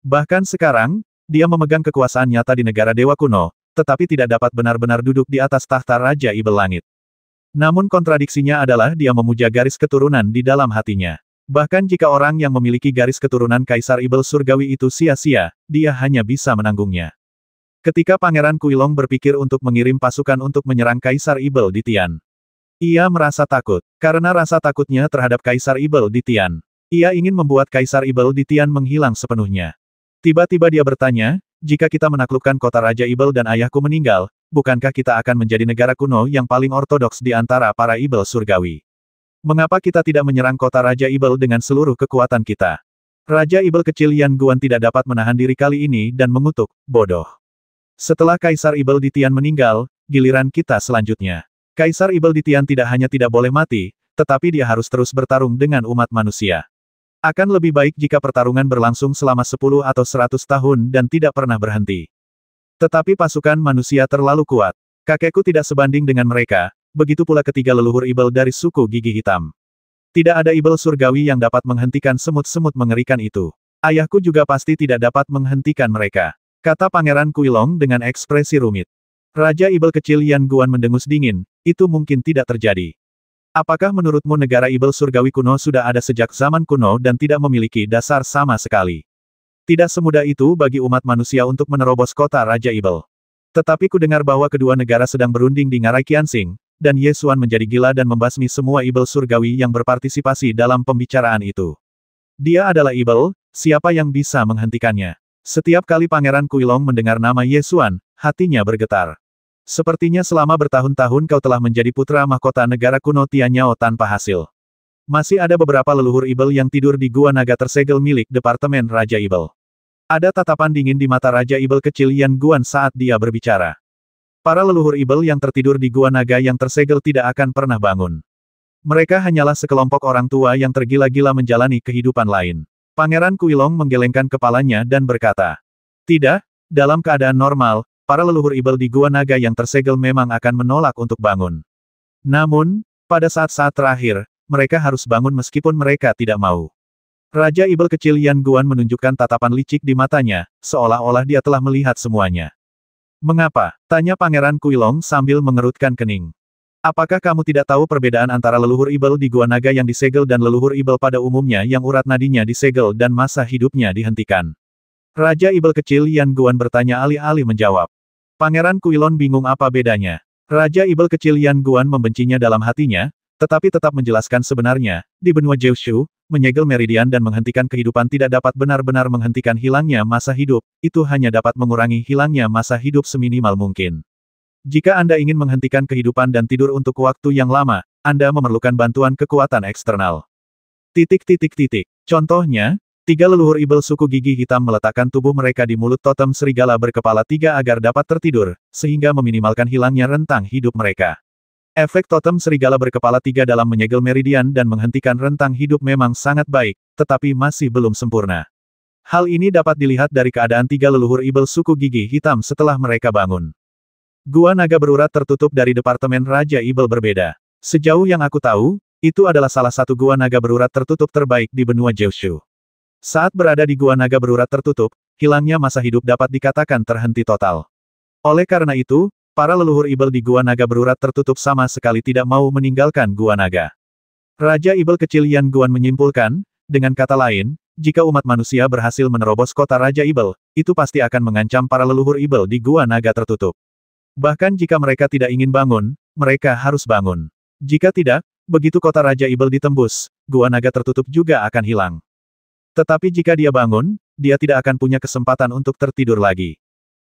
Bahkan sekarang, dia memegang kekuasaan nyata di negara Dewa Kuno, tetapi tidak dapat benar-benar duduk di atas tahta Raja Ibel Langit. Namun kontradiksinya adalah dia memuja garis keturunan di dalam hatinya. Bahkan jika orang yang memiliki garis keturunan Kaisar Ibel Surgawi itu sia-sia, dia hanya bisa menanggungnya. Ketika Pangeran Kuilong berpikir untuk mengirim pasukan untuk menyerang Kaisar Ibel di Tian, ia merasa takut. Karena rasa takutnya terhadap Kaisar Ibel di Tian, ia ingin membuat Kaisar Ibel di Tian menghilang sepenuhnya. Tiba-tiba dia bertanya, jika kita menaklukkan kota Raja Ibel dan ayahku meninggal, bukankah kita akan menjadi negara kuno yang paling ortodoks di antara para Ibel Surgawi? Mengapa kita tidak menyerang kota Raja Ibel dengan seluruh kekuatan kita? Raja Ibel kecil Yan Guan tidak dapat menahan diri kali ini dan mengutuk, bodoh. Setelah Kaisar Ibel di Tian meninggal, giliran kita selanjutnya. Kaisar Ibel di Tian tidak hanya tidak boleh mati, tetapi dia harus terus bertarung dengan umat manusia. Akan lebih baik jika pertarungan berlangsung selama 10 atau 100 tahun dan tidak pernah berhenti. Tetapi pasukan manusia terlalu kuat. Kakekku tidak sebanding dengan mereka, begitu pula ketiga leluhur Ibel dari suku gigi hitam. Tidak ada Ibel surgawi yang dapat menghentikan semut-semut mengerikan itu. Ayahku juga pasti tidak dapat menghentikan mereka, kata Pangeran Kuilong dengan ekspresi rumit. Raja Ibel kecil Yan Guan mendengus dingin, itu mungkin tidak terjadi. Apakah menurutmu negara Ibel surgawi kuno sudah ada sejak zaman kuno dan tidak memiliki dasar sama sekali? Tidak semudah itu bagi umat manusia untuk menerobos kota Raja Ibel. Tetapi ku dengar bahwa kedua negara sedang berunding di Ngarai Qianxing, dan Ye Xuan menjadi gila dan membasmi semua Ibel surgawi yang berpartisipasi dalam pembicaraan itu. Dia adalah Ibel, siapa yang bisa menghentikannya? Setiap kali Pangeran Kuilong mendengar nama Ye Xuan, hatinya bergetar. Sepertinya selama bertahun-tahun kau telah menjadi putra mahkota negara kuno Tianyao tanpa hasil. Masih ada beberapa leluhur Ibel yang tidur di gua naga tersegel milik Departemen Raja Ibel. Ada tatapan dingin di mata Raja Ibel kecil Yan Guan saat dia berbicara. Para leluhur Ibel yang tertidur di gua naga yang tersegel tidak akan pernah bangun. Mereka hanyalah sekelompok orang tua yang tergila-gila menjalani kehidupan lain. Pangeran Kuilong menggelengkan kepalanya dan berkata, tidak, dalam keadaan normal, para leluhur Ibel di gua naga yang tersegel memang akan menolak untuk bangun. Namun, pada saat-saat terakhir, mereka harus bangun meskipun mereka tidak mau. Raja Ibel kecil Yan Guan menunjukkan tatapan licik di matanya, seolah-olah dia telah melihat semuanya. Mengapa? Tanya Pangeran Kuilong sambil mengerutkan kening. Apakah kamu tidak tahu perbedaan antara leluhur Ibel di gua naga yang disegel dan leluhur Ibel pada umumnya yang urat nadinya disegel dan masa hidupnya dihentikan? Raja Ibel kecil Yan Guan bertanya alih-alih menjawab. Pangeran Kuilong bingung apa bedanya. Raja Ibel kecil Yan Guan membencinya dalam hatinya, tetapi tetap menjelaskan sebenarnya, di benua Jiushu, menyegel meridian dan menghentikan kehidupan tidak dapat benar-benar menghentikan hilangnya masa hidup, itu hanya dapat mengurangi hilangnya masa hidup seminimal mungkin. Jika Anda ingin menghentikan kehidupan dan tidur untuk waktu yang lama, Anda memerlukan bantuan kekuatan eksternal. Contohnya, 3 leluhur Ibel suku gigi hitam meletakkan tubuh mereka di mulut totem serigala berkepala 3 agar dapat tertidur, sehingga meminimalkan hilangnya rentang hidup mereka. Efek totem serigala berkepala 3 dalam menyegel meridian dan menghentikan rentang hidup memang sangat baik, tetapi masih belum sempurna. Hal ini dapat dilihat dari keadaan 3 leluhur Ibel suku gigi hitam setelah mereka bangun. Gua naga berurat tertutup dari Departemen Raja Ibel berbeda. Sejauh yang aku tahu, itu adalah salah satu gua naga berurat tertutup terbaik di benua Jiushu. Saat berada di gua naga berurat tertutup, hilangnya masa hidup dapat dikatakan terhenti total. Oleh karena itu, para leluhur Ibel di gua naga berurat tertutup sama sekali tidak mau meninggalkan gua naga. Raja Ibel kecil Yan Guan menyimpulkan, dengan kata lain, jika umat manusia berhasil menerobos kota Raja Ibel, itu pasti akan mengancam para leluhur Ibel di gua naga tertutup. Bahkan jika mereka tidak ingin bangun, mereka harus bangun. Jika tidak, begitu kota Raja Ibel ditembus, gua naga tertutup juga akan hilang. Tetapi jika dia bangun, dia tidak akan punya kesempatan untuk tertidur lagi.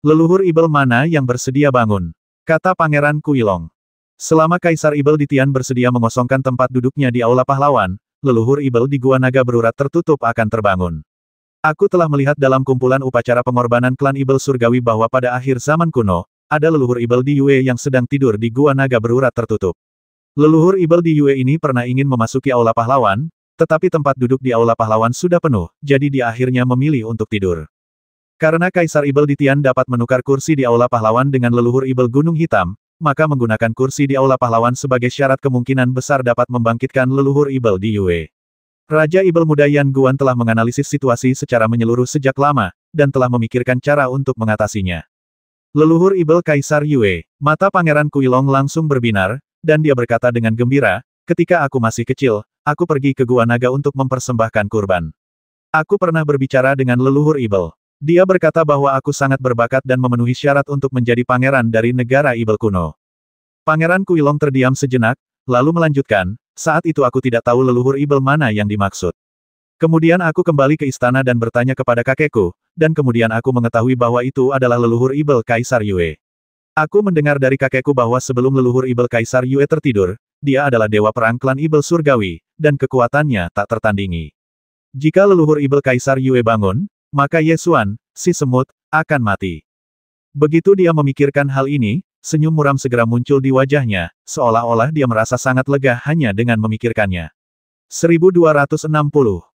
Leluhur Ibel mana yang bersedia bangun? Kata Pangeran Kuilong. Selama Kaisar Ibel di Tian bersedia mengosongkan tempat duduknya di Aula Pahlawan, leluhur Ibel di gua naga berurat tertutup akan terbangun. Aku telah melihat dalam kumpulan upacara pengorbanan klan Ibel surgawi bahwa pada akhir zaman kuno, ada leluhur Ibel di Yue yang sedang tidur di gua naga berurat tertutup. Leluhur Ibel di Yue ini pernah ingin memasuki Aula Pahlawan, tetapi tempat duduk di Aula Pahlawan sudah penuh, jadi dia akhirnya memilih untuk tidur. Karena Kaisar Ibel di Tian dapat menukar kursi di Aula Pahlawan dengan leluhur Ibel Gunung Hitam, maka menggunakan kursi di Aula Pahlawan sebagai syarat kemungkinan besar dapat membangkitkan leluhur Ibel di Yue. Raja Ibel muda Yan Guan telah menganalisis situasi secara menyeluruh sejak lama, dan telah memikirkan cara untuk mengatasinya. Leluhur Ibel Kaisar Yue, mata Pangeran Kuilong langsung berbinar, dan dia berkata dengan gembira, ketika aku masih kecil, aku pergi ke Gua Naga untuk mempersembahkan kurban. Aku pernah berbicara dengan leluhur Ibel. Dia berkata bahwa aku sangat berbakat dan memenuhi syarat untuk menjadi pangeran dari negara Ibel kuno. Pangeran Kuilong terdiam sejenak, lalu melanjutkan, saat itu aku tidak tahu leluhur Ibel mana yang dimaksud. Kemudian aku kembali ke istana dan bertanya kepada kakekku, dan kemudian aku mengetahui bahwa itu adalah leluhur Ibel Kaisar Yue. Aku mendengar dari kakekku bahwa sebelum leluhur Ibel Kaisar Yue tertidur, dia adalah dewa perang klan Ibel Surgawi, dan kekuatannya tak tertandingi. Jika leluhur Ibel Kaisar Yue bangun, maka Ye Xuan, si semut, akan mati. Begitu dia memikirkan hal ini, senyum muram segera muncul di wajahnya, seolah-olah dia merasa sangat lega hanya dengan memikirkannya. 1260